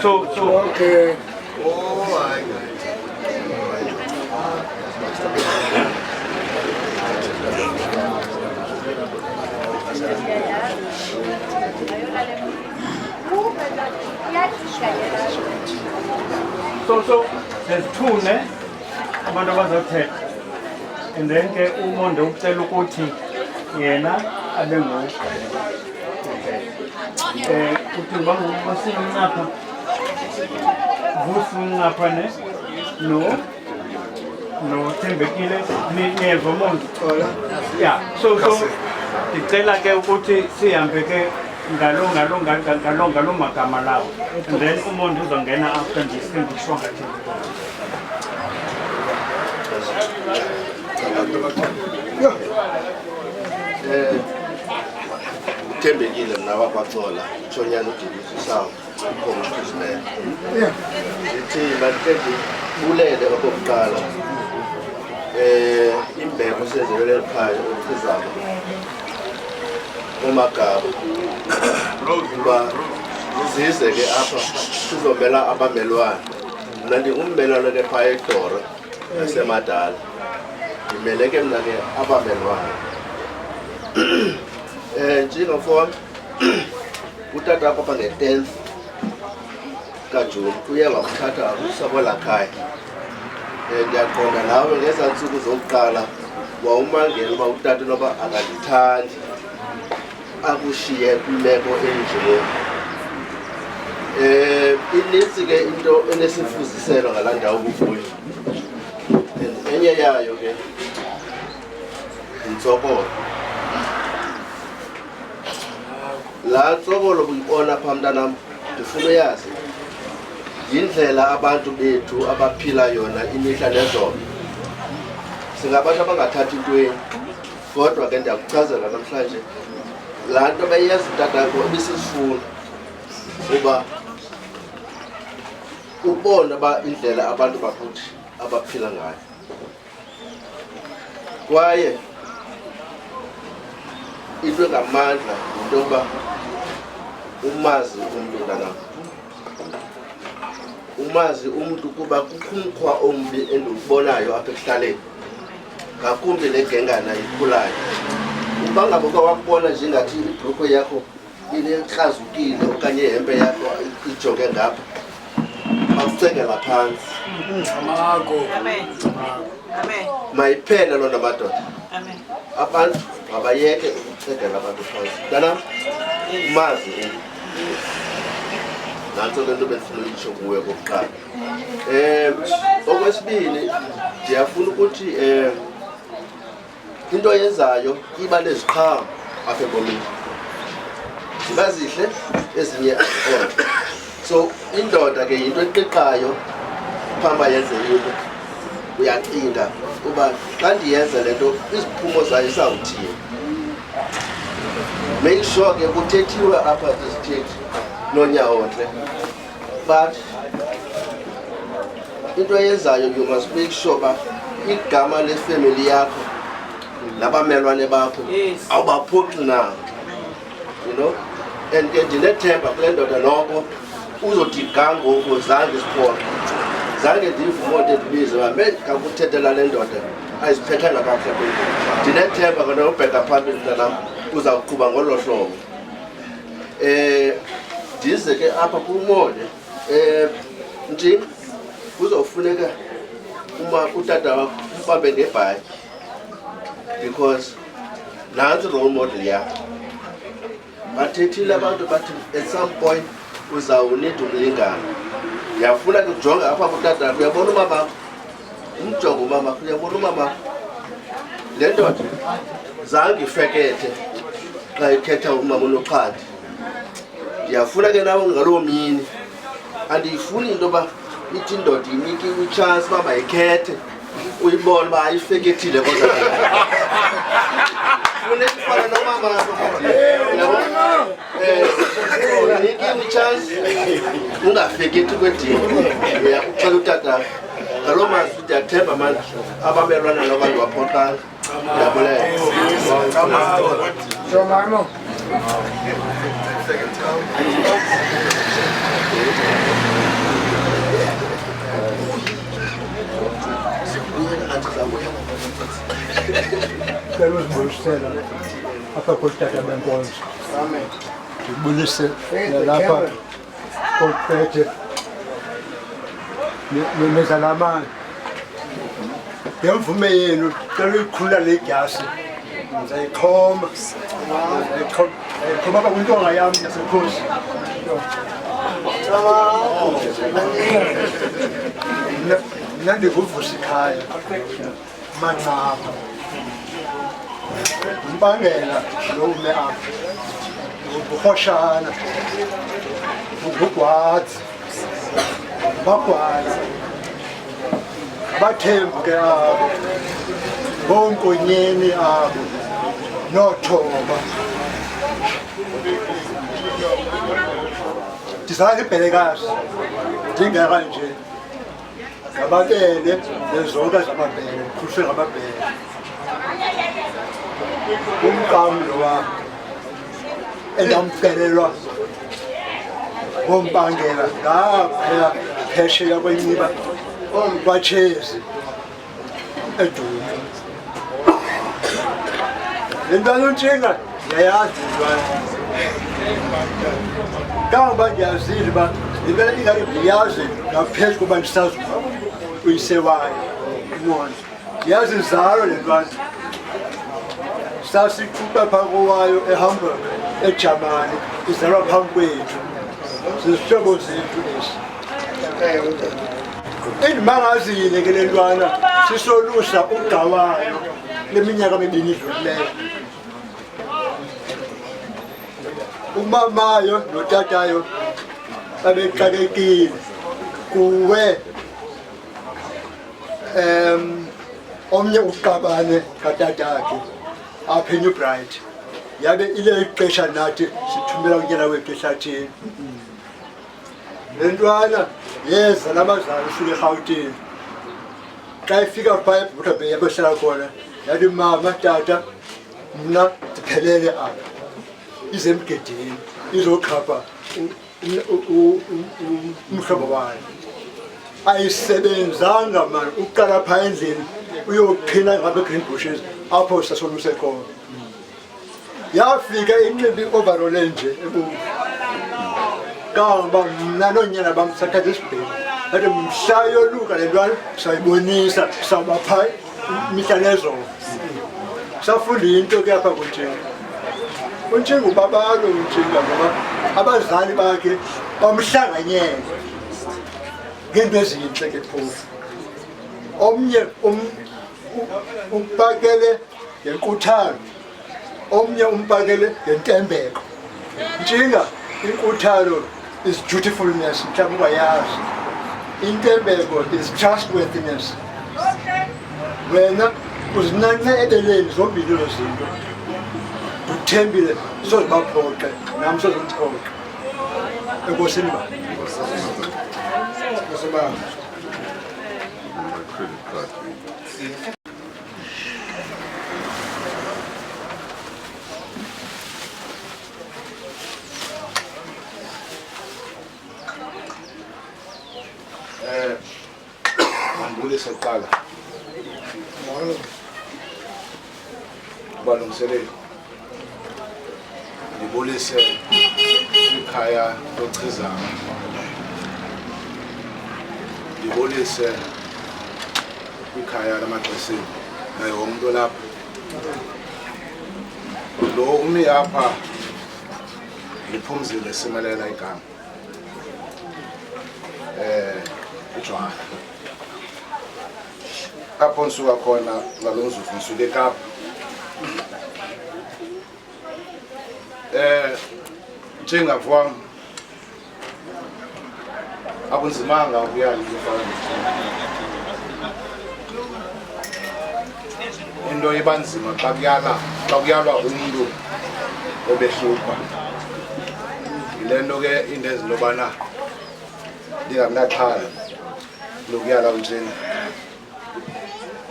Speaker 2: so
Speaker 1: Okay.
Speaker 2: so there's two ne abantu abazothetha and then ke umonde ucela ukuthi yena abe ngoku uthi basingapha vusingapha ne no Thembekile niyeva umonde yeah so ndicela ke ukuthi sihambe ke ngalo magama lawo and then umonde uzongena after ndisindishwa ngathi
Speaker 7: Thembekile mna wakwaXola Tshonyana uDivisi Sawu ukhomishina ndithi mandike ndibulele okokuqala imbeko senzelele ekhaya ukuzama uMagaba uba zize ke apha sizomela abamelwane mna ndingummelwane ke phaya eDoro yaseMadala ndimele ke mna ke abamelwane njengomfowam utata apha nge-10th kaJuni uye wakuthatha usapho lakhaya ndiyaqonda nawe ngezaa ntsuku zokuqala wawumangela uba utata noba akandithandi akushiye kwimeko enje inintsi ke into enesifuziselo ngalaa ndawo kukuyo enye yayo ke yintsokolo laa ntsokolo buyibona phaa mntanam ndifuna uyazi yindlela abantu bethu abaphila yona imihla nezolo. Singabantu abangathathi ntweni, kodwa ke ndiyakuchazela namhlanje laa nto beyenza utatakho ebisisifuna uba ubone uba indlela abantu bakuthi abaphila ngayo. Kwaye into engamandla yinto yokuba umazi umntu mntanam, umazi umntu kuba kukho umkhwa ombi endiwubonayo apha ekuhlaleni, ngakumbi le gengana ikhulayo. Uba ngabo ke wakubona njengathi ibhrukhwe yakho inekrazukile okanye ihempe yakho ijonge ngapha, akucengela phantsi. Mayiphele loo nto madoda. Abantu mabayeke ukucengela abantu phantsi. Mntanam, umazi umntu. Nantso le nto bendifuna uyitsho kuwe kokuqala. Okwesibini, ndiyafuna ukuthi into oyenzayo iba neziqhamo apha ebomini. Ziba zihle, ezinye azikho. So indoda ke yinto eqiqayo phambi yenze into. Uyacinga uba xa ndiyenza le nto iziphumo zayo izawuthini. Make sure ke kuthethiwe apha isithethi noNyawontle, but into oyenzayo you must make sure uba igama lefemeli yakho nabamelwane bakho awubaphoxi na, you know. And ke ndinethemba kule ndoda noko uzothi ga ngoku zange siphoxe, zange ndivumonte ndibize uba kakuthetela le ndoda ayiziphethanga kakuhle kwethu. Ndinethemba kona ubheka phambili mntanam uzawuqhuba ngolo hlobo. Ndize ke apha kumone nje kuzofuneka utata wakho ubambe ngebhatyi, because nantsi role model yakho. Bathethile abantu bathi at some point uzawunida umlingana. Ndiyafuna ke ujonge apha kutata wakho, uyabona umama, umjongo umama, uyabona umama, le ndoda zange ifekethe xa ikhetha umama unoxhadi. Ndiyafuna ke nawe ngaloo mini andiyifuni into yoba ithi indoda inike itshansi uba mayikhethe uyibone uba ayifekethile kodwa funeka ifana nomama inike itshansi ungafekethi kwedini. Uyakuxela utata ngaloo mazwi ndiyathemba manje abamelwana nobantu baphoxanga. Ndiyabulela.
Speaker 8: Quero uzibulisela apha kotata benkonzo. Ndibulise nalapha kophethe nezalamane. Ngemvume yenu cela uyikhulula le gyasi ndizayixhoma. Ndixhoma apha kwintonga yam yasekhosi. Mna ndikuvusa ikhaya Manqaba. Umbangela lo ume apha ubuhoshana ubugwadzi bagwala abathembu ke abo bonkonyeni abo nothoba ndizala ibhelekazi ndingeka nje ngababele nezonka zamabele khushwe ngamabele umqamlo wami endamfelelwa ngombangela ngaphaya phesheya kwenciba kwatshezi edume. Le ntwana ontshinga ndiyayazi ntwana kangoba ndiyazile uba impela ingake ndiyazi ngaphezu koba ndisazi uyise wayo umonto. Ndiyazi nzalo le ntwana sasiquqa phambi kwayo eHamburg eJamani izalwa phambi kwethu zizihlobo zethu lesi. Endimangazile ke le ntwana sisolusa ugawayo leminyaka emibini idlulileyo. umamayo notatayo babexakekile kuwe omnye uqabane katatakhe apha eNew Bright yabe ile ixesha nathi sithumela unyana wethu ehlathini le ntwana yeza nabazali suke eRhawutini xa ifika phaa eButabay yabehlala khona yathi mama tata mna ndiphelele apha ize emgedeni izokhapha umhlobo wayo ayisebenzanga mani uqala phaa endlini uyoqhina ngapha eGreen Bushes apho sasoluse khona yafika inxiba i-overall enje ebomvu kangoba mna noonyana bam sathatha isibheni athi mhla yoluka le ntwana sayibonisa sawuba phaa mihla nezolo safunda into ke apha kuNtshinga uNtshinga ubabalo uNtshinga ngoba abazali bakhe bamhlanganyela ngento ezintle ke phofu omnye umpakele ngenkuthalo omnye umpakele ngentembeko Ntshinga inkuthalo is dutifulness mhlawumbi ungayazi intembeko is trustworthiness wena uzinanxe ebeleni zombili ezo zinto uthembile sozibaphoxe nam sozimphoxe enkosini ba
Speaker 1: Mandibulise kuqala balungiselele ndibulise ikhaya lochizana ndibulise ikhaya lamaXeseni naye umuntu lapha lo umi apha liphumzile simelela igama uJohn apho nsuka khona ngalomzuzu nsuke eKapa njengavwam akunzimanga ukuyala into iba nzima xa kuyalwa umntu obehlupha yile nto ke into ezintobana ndingamnaxhala lokuyala uNtshinga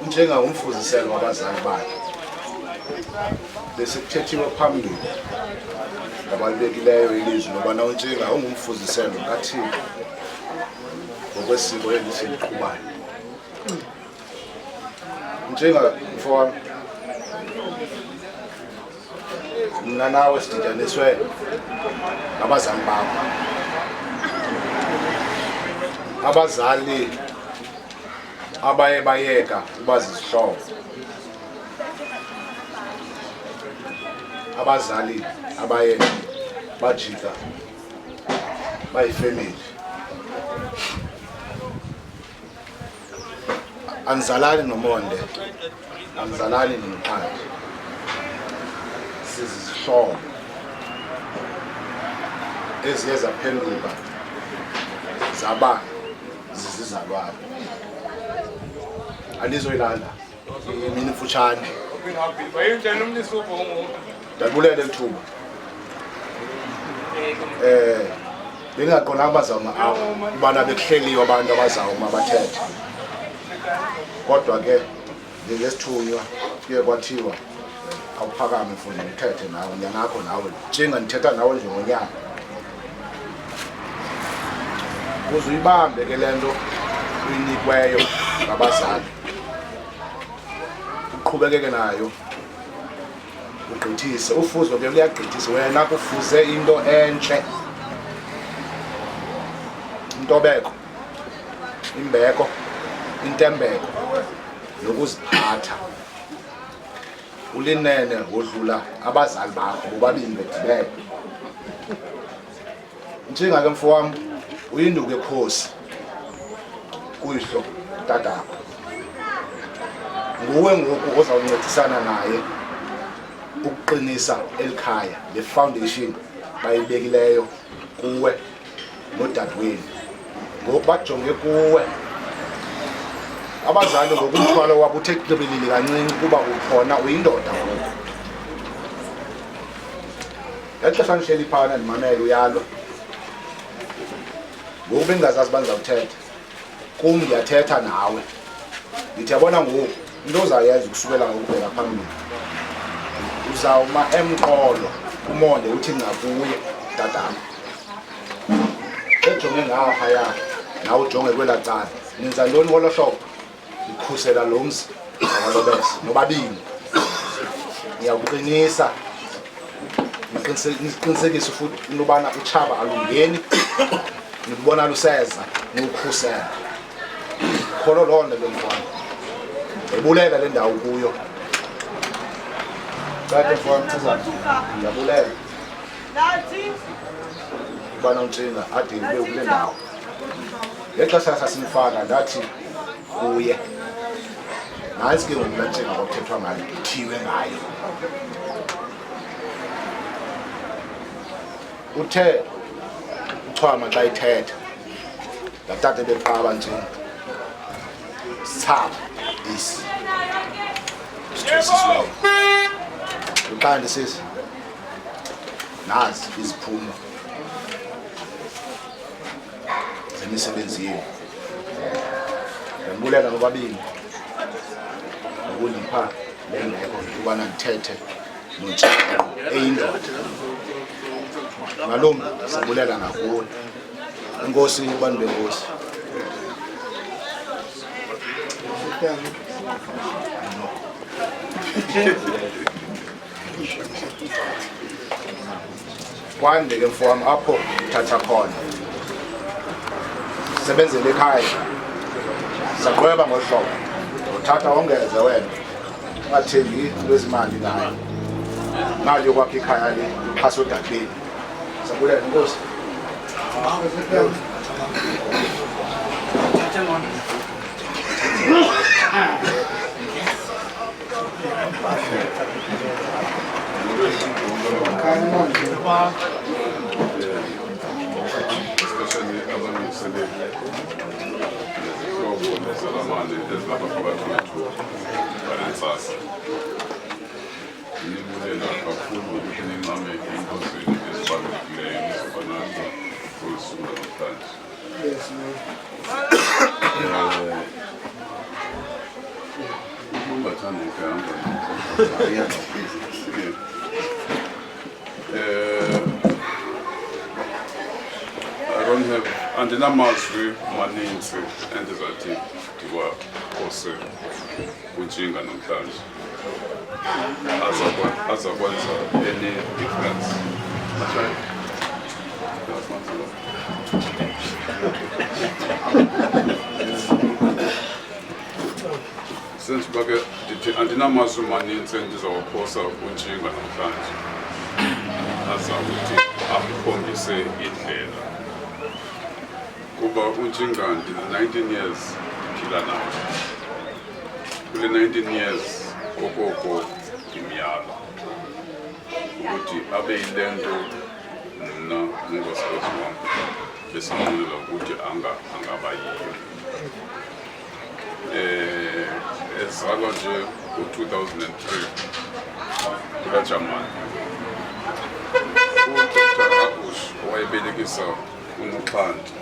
Speaker 1: uNtshinga ngumfuziselo wabazali bakhe besekuthethiwe phambili ngabalulekileyo ilizwi lobana uNtshinga ungumfuziselo kaThixo ngokwesiko eli siliqhubayo uNtshinga mfowam mna nawe sidityaniswe ngabazali bakho abazali abaye bayeka uba zizihlobo abazali abaye bajika bayifamily anizalani noMonde anizalani noMphandi sizihlobo eziye zaphenduka zaba zizizalwane alizoyilanda imini mfutshane ndabulele lithuba bengaqonanga bazawuma ubana bekuhleliwe abantu abazawuma bathethe kodwa ke njengesithunywa kuye kwathiwa awuphakame mfundini uthethe nawe nyanakho nawe Ntshinga ndithetha nawe njengonyana kuze uyibambe ke le nto uyinikweyo ngabazali uqhubekeke nayo ugqithise ufuzo ke luyagqithisa wena kufuze into entle intobeko imbeko intembeko nokuziphatha ulinene wodlula abazali bakho bobabini bedibene Ntshinga ke mfowam uyinduku ekhosi kuyihlo tatakho nguwe ngoku ozawuncedisana naye ukuqinisa elikhaya le foundation bayibekileyo kuwe nodadewenu ngoku bajonge kuwe abazali ngokumthwalo wabo uthe qibilili kancinci kuba ukhona uyindoda ngoku ngexesha ndihleli phana ndimamele uyalwa ngoku bengingazazi uba ndizawuthetha kum ndiyathetha nawe ndithi yabona ngoku into ozayenza ukusukela ngokubheka phambili uzawuma emqolo umonde uthi ncakuye dadam ejonge ngaphaya nawe ujonge kwelaa cala nenza ntoni ngolo hlobo ndikhusela lo mzi nakalobese nobabini niyawuqinisa niqinisekise futhi into yobana utshaba alungeni nikubona luseza niwukhusela kholo loo nto bemfana ndiyabulela le ndawo kuyo cade mfana mthezana ndiyabulela ubana untshinga ade ube kule ndawo ngexesha sasimfaka ndathi kuye nantsi ke ngoku laa ntshinga kwakuthethwa ngayo kuthiwe ngayo uthe uchwama xa ithetha latate beqaba nje sithapha isi sithwesisiweyo uqande sisi nazi iziphumo zemisebenzi yenu ndiyabulela nobabini ngokundipha le ngeko ukubana ndithethe nontshinga eyindoda ngaloo mntu sibulela ngakuwe inkosi abantu benkosi kwande ke mfowam apho uthatha khona sebenzele ekhaya saqweba ngohlobo uthatha ongeze wena ungathengi lwezimali ngayo imali yokwakha ikhaya le phasi odakeni sabulela inkosi
Speaker 9: Nibulela kakhulu ukuthi ninqameke enkosini ezibalulekileyo nizobanakho kulusuku namhlanje. Ungathanda ukuhamba I don't have andinamazwi maninzi endizathi ndiwaphose kuntshinga namhlanje azakwenza any difference. Since bake ndithi andinamazwi maninzi endizawaphosa kuntshinga namhlanje azawuthi akukhombise indlela kuba untshinga ndine-19 years ndiphila nayo kule 19 years okoko ndimyala ukuthi abe yile nto mna nongosikazi wam besinqwenela ukuthi angaba yiyo. Ezalwa nje ngo-2003 kulaa Jamani uDr. Rakush owayebelekisa uNoxanti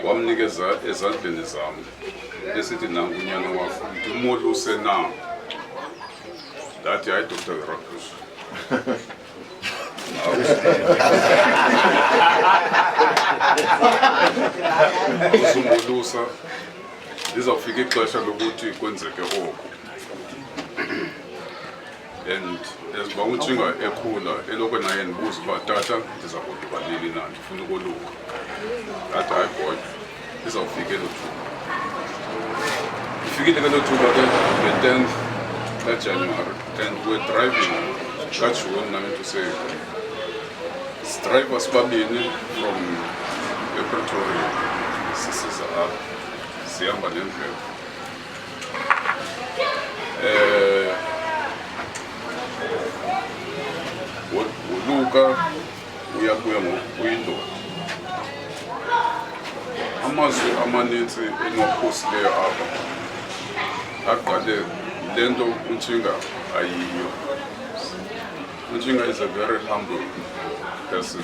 Speaker 9: wamnikeza ezandleni zam esithi nangu unyana wakho ndimoluse na ndathi hayi Dr. Rakush uzumolusa lizawufika ixesha lokuthi kwenzeke oku. And eziba untshinga ekhula eloko naye ndibuza uba tata ndiza koluka nini na ndifuna ukoluka ndathi hayi boy lizawufika elo thuba. Ifikile ke lo thuba ke nge-10th kaJanuwari and we're driving kaJuni nami to say driver sibabini from ePretoria sisiza apha sihamba nendlela usuka uyabuya ngokuyindoda. Amazwi amanintsi engiwaphosileyo apha aqale lento uNtshinga ayiyo. UNtshinga is a very humble person.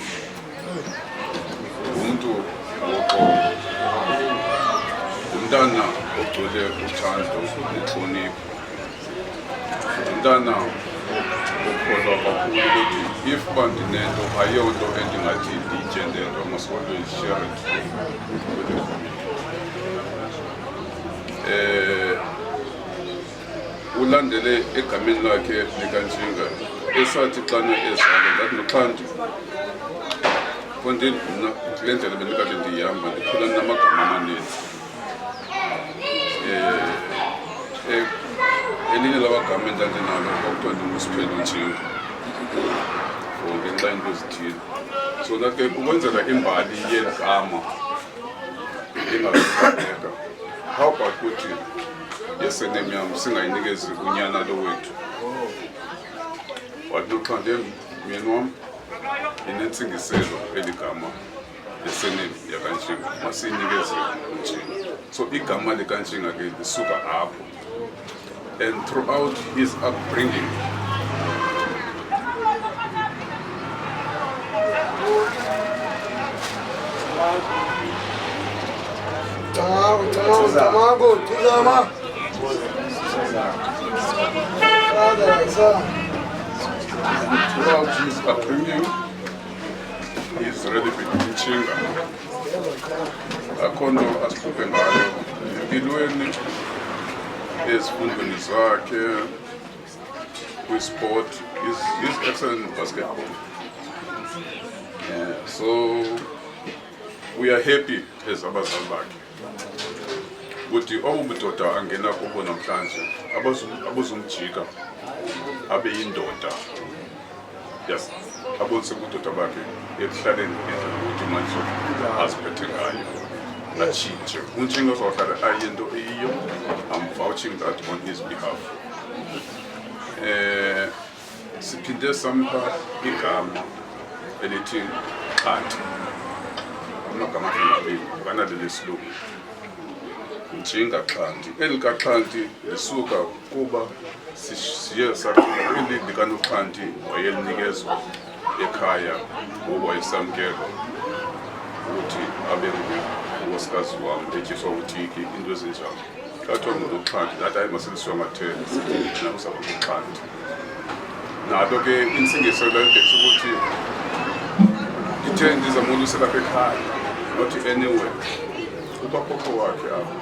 Speaker 9: Umuntu woqobo. Umntana ogcwele uthando nenhlonipho. Umntana ukholwa kakhulu ukuthi if bandinento ayonto endingathi ndiyitshente nto, I must always share it with the family. Ulandele egameni lakhe likaNtshinga esathi xana ezalwa ndathi noxanti konke mna kule ndlela bendikade ndihamba ndikhula namagama amaninzi. Elinye labagama endandinalo kwakuthiwa ndinguSiphelo Ntshinga for ngenxa yento ezithile. So ke ukwenzela imbali yegama engazuqhubeka, how about ukuthi yesenem yam singayinikezi unyana lo wethu? Wathi noxanti myeni wam inentsingiselo eli gama yesenem yakaNtshinga, masiyinikeze uNtshinga. So igama likaNtshinga ke lisuka apho. And throughout his upbringing, he's already been Ntshinga. Akho nto asikhuphe ngayo empilweni, ezifundweni zakhe, kwisport. He's excellent in basketball. Yeah, so we are happy as abazali bakhe ukuthi obubudoda angena kubo namhlanje abazumjika abe yindoda. Yes, abonise ubudoda bakhe ekuhlaleni ngendlela ukuthi manje aziphethe ngayo atshintshe. uNtshinga uzawuhlala ayinto eyiyo. I'm vouching that on his behalf. Siphinde sampha igama elithi Xhanti. Amagama amabili banaleli silungu, Ntshinga Xhanti. Eli kaXhanti lisuka kuba siye sakhula eli likaNoxhanti wayelinikezwa ekhaya owayesamkelwa ukuthi abe unkosikazi wam etshiswa uTiki, into ezinjalo. Kathiwa nguNoxhanti, that hayi maseliswa amathele sithi uzaba nguXhanti. Nalo ke intsingiselo yayibhekisa ukuthi ndithe ndizamolisa lapha ekhaya, not anywhere. Ubakhokho wakhe apho.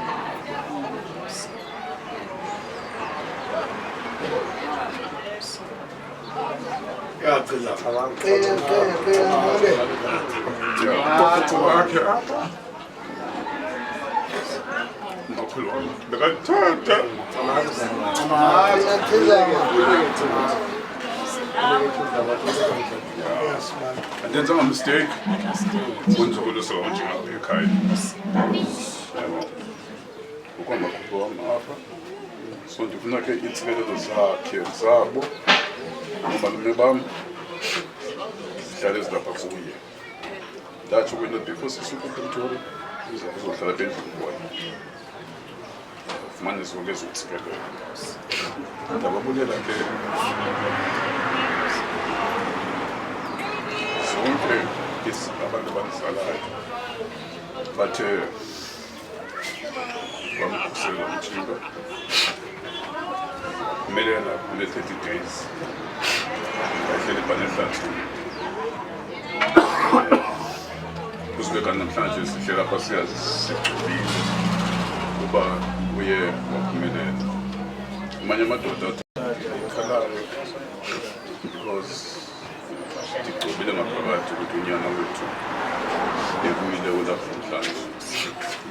Speaker 9: Ubakhokho wakhe apho. Bekathatha andenza ngamistake kunzukulusa uNtshinga ekhaya. Ukwamakhulu wam apha, so ndifuna ke iintsikelelo zakhe zabo nomalume bam zihlale zilapha kuye. Ndatsho kwento before sisuka ePretoria uzohlala apha endlini kwayo. Fumane zonke ezo ntsikelelo. Ndababulela ke zonke abantu abadlalayo bathe bamkhusela uNtshinga kumelela kule 30 days bahleli banehlathini. Kuzibeka namhlanje sihle lapha siyazi sigcubile kuba uye waphumelela. Amanye amadoda akhalayo because ndigqobile ngaphakathi ukuthi unyana wethu evumile ulapha namhlanje.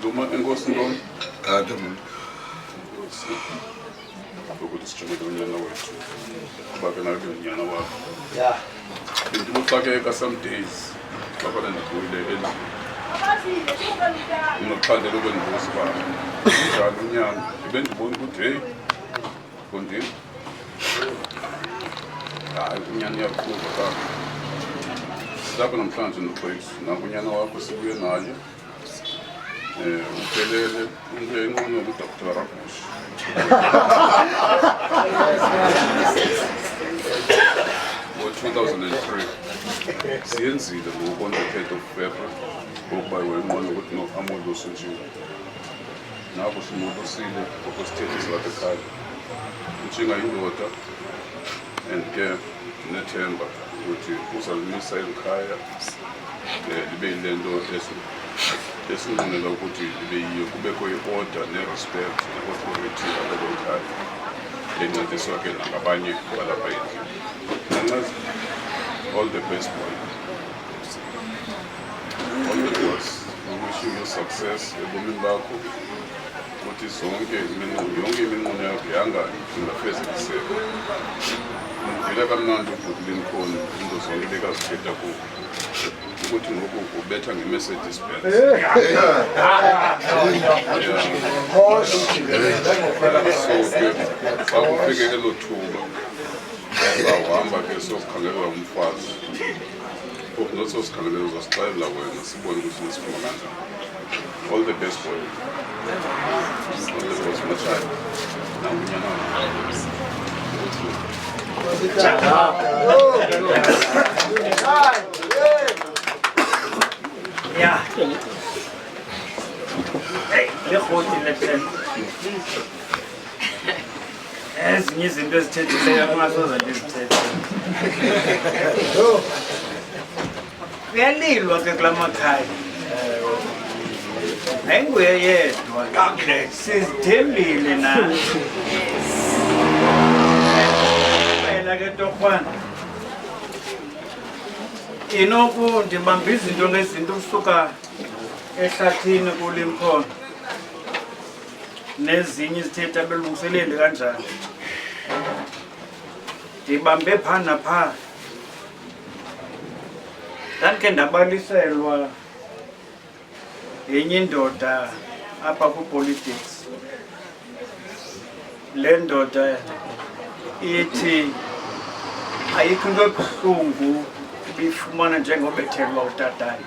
Speaker 9: Duma enkosi Nkomo
Speaker 1: Kade muntu.
Speaker 9: ukuthi sijongele unyana wethu kuba ke nawe unyana wakho. Bendibuxakeka some days lapha ndikuyile endlini. Unoxhandelo kwendibuza uba njani unyana. Bendibona ukuthi hey kundini hayi unyana uyakhula Silapha namhlanje noxwethu nakunyana wakho sibuye naye uphelele into enqono uDr. Rabush. Ngo-2003 siyenzile ngoku on the 3rd of February ngokuba wenqono ukuthi no amodose uNtshinga. Nabo simodosile ngokwesithethe silapha ekhaya. uNtshinga yindoda and ke nethemba ukuthi uzalimisa elikhaya libe yile nto esinqwenela ukuthi libe yiyo kubekho i-order ne-respect ne-authority yalelo khaya lencediswa ke nangabanye balapha endlini. Nangazi all the best boy, all the best. We wish you success ebomini bakho ukuthi yonke iminqweno yakho ingafezekiseka. Ngivile kamnandi ukuthi Lincoln into zonke lekazithetha kuwo ukuthi ngoku ubetha nge-Mercedes Benz. So ke xa kufike elo thuba zawuhamba ke siyokukhangelwa umfazi not sosikhangelela uzasixelela wena sibone ukuthi nisifuna kanjani. All the best boy. All the best machaya nangunyana
Speaker 2: Yeah. Hey, lekhothi lehlelo. Ezinye izinto ezithethileyo kungasoze ndizithethe. Kuyalilwa ke kula makhaya. Ayinguye yedwa. Sizithembile na. Phela ke Torhwana. Inoku ndibamba izinto ngezinto kusuka ehlathini kuLimpopo. Nezinye izithetha belungiselele kanjani. Ndibambe phana pha. Ndakhe ndabaliselwa yenye indoda apha ku-politics. Le ndoda ithi ayikho into ebuhlungu bifumana njengobethelwa utatayo.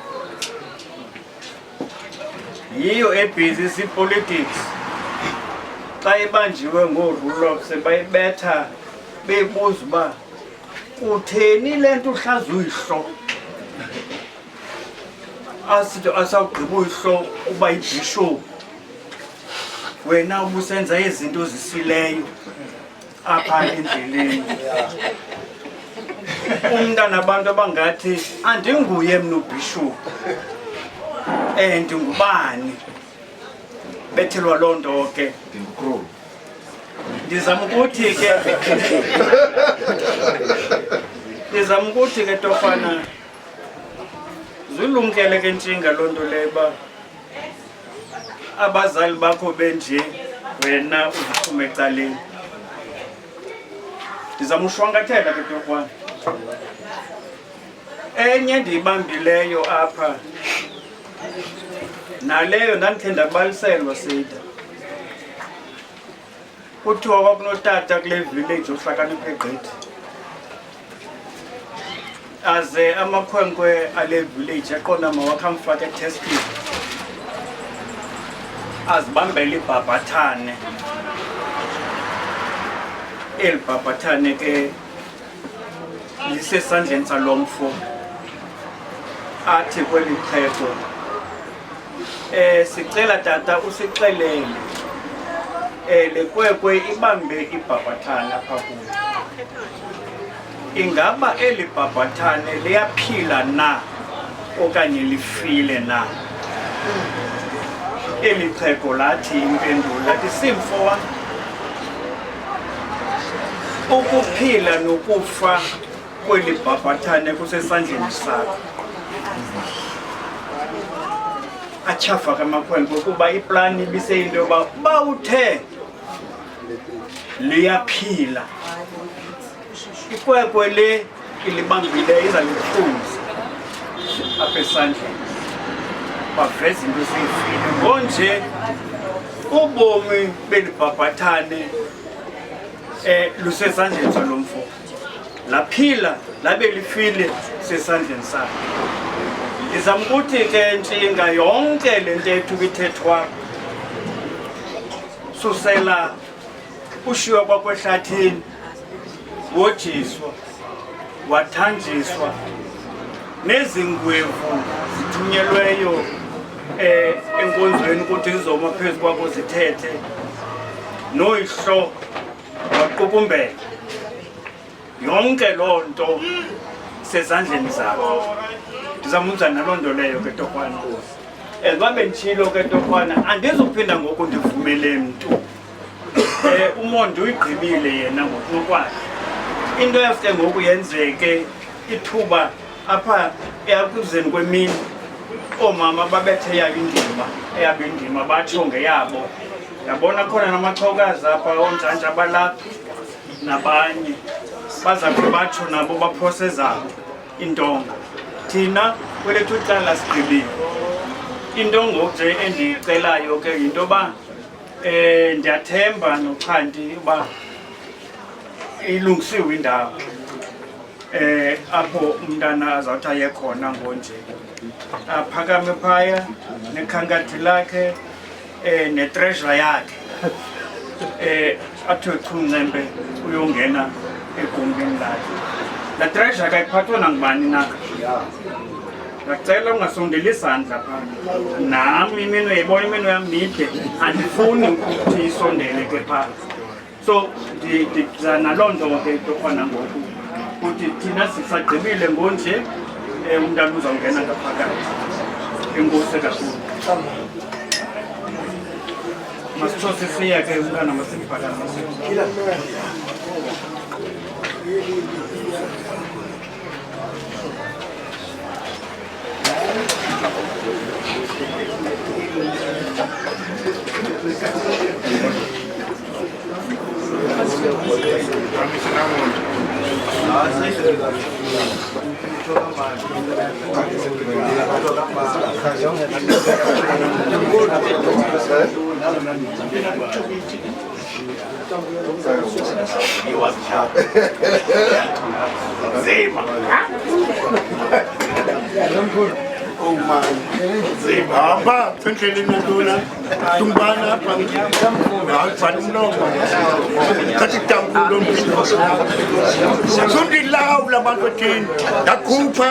Speaker 2: Yiyo ebhizi si-politics. Xa ibanjiwe ngoo-rule-ups bayibetha beyibuza uba kutheni le nto uhlaza uyihlo asawugqiba uyihlo uba yibhishophu wena ubusenza izinto zisileyo apha endleleni. Umntana abantu abangathi andinguye mna ubhishophu ndingubani bethelwa loo nto ke. Ndizama ukuthi ke Torhwana zulumkele ke Ntshinga loo nto leyo uba abazali bakho benje wena uziphume ecaleni. Ndizama ushwankathela ke Torhwana. Enye ndiyibambileyo apha naleyo ndandikhe ndabaliselwa Sida. Kuthiwa kwakunotata kule village ohlakaniphe gqithi. Aze amakhwenkwe ale village aqonda mawakhe amfake etestini. Azibambele ibhabhathane. Eli bhabhathane ke lisesandleni salo mfo. Athi kweli xhego sicela tata usixelele le kwekwe ibambe ibhabhathane apha kuyo. Ingaba eli bhabhathane liyaphila na okanye lifile na? Eli xhego lathi impendulo lathi simfo wam, ukuphila nokufa kweli bhabhathane kusesandleni sakho. Achafa kamakhwenkwe kuba iplani ibiseyinto yoba bawuthe liyaphila ikwekwe le ilibambile izalifunza apha esandleni baveza into esiyifile. Ngonje ubomi beli bhabhathane lusesandleni salo mfo. laphila labe lifile sesandleni sakhe. Ndizama ukuthi ke Ntshinga yonke le ntetho ibithethwa susela ushiywa kwakwehlathini wojiswa wathanjiswa nezingwevu zithunyelweyo enkonzweni ukuthi zizoma phezu kwakho zithethe noyihlo waqukumbela yonke loo nto sezandleni zakho. Ndizamuzana naloo nto leyo ke torhwana babe nditshilo ke torhwana andizuphinda ngoku ndivumele mntu umonde uyigqibile yena ngokunokwakhe. Into yafike ngoku yenzeke ithuba apha ekuzeni kwemini oomama babethe eyabo indima batsho ngeyabo. Yabona khona namaxhokazi apha onjanja abalapha nabanye bazakhe batsho nabo baphose zabo intonga. Thina kwelethu icala sigqibile. Into ngoku nje endiyicelayo ke yinto yoba ndiyathemba noChanti uba ilungisiwe indawo apho umntana azawuthi aye khona ngonje. Aphakame phaya nekhankathi lakhe netreasure yakhe athiwe Chuncembe uyongena egumbini lakhe. La treasure kayiphathwa nangubani na. Ngacela ungasondeli isandla phaa. Nami iminwe yayibona iminwe yam mide andifuni ukuthi isondele ke phaa. So ndiza naloo nto ke torhwana ngoku ukuthi thina sisagqibile ngonje umntana uzawungena ngaphakathi. Enkosi kakhulu. Masitsho sisiya ke umntana masiphakamise.
Speaker 10: Hamba endleleni lula tumbana vala umlomo kathi tambulo sundilawula abantu thini yakhupha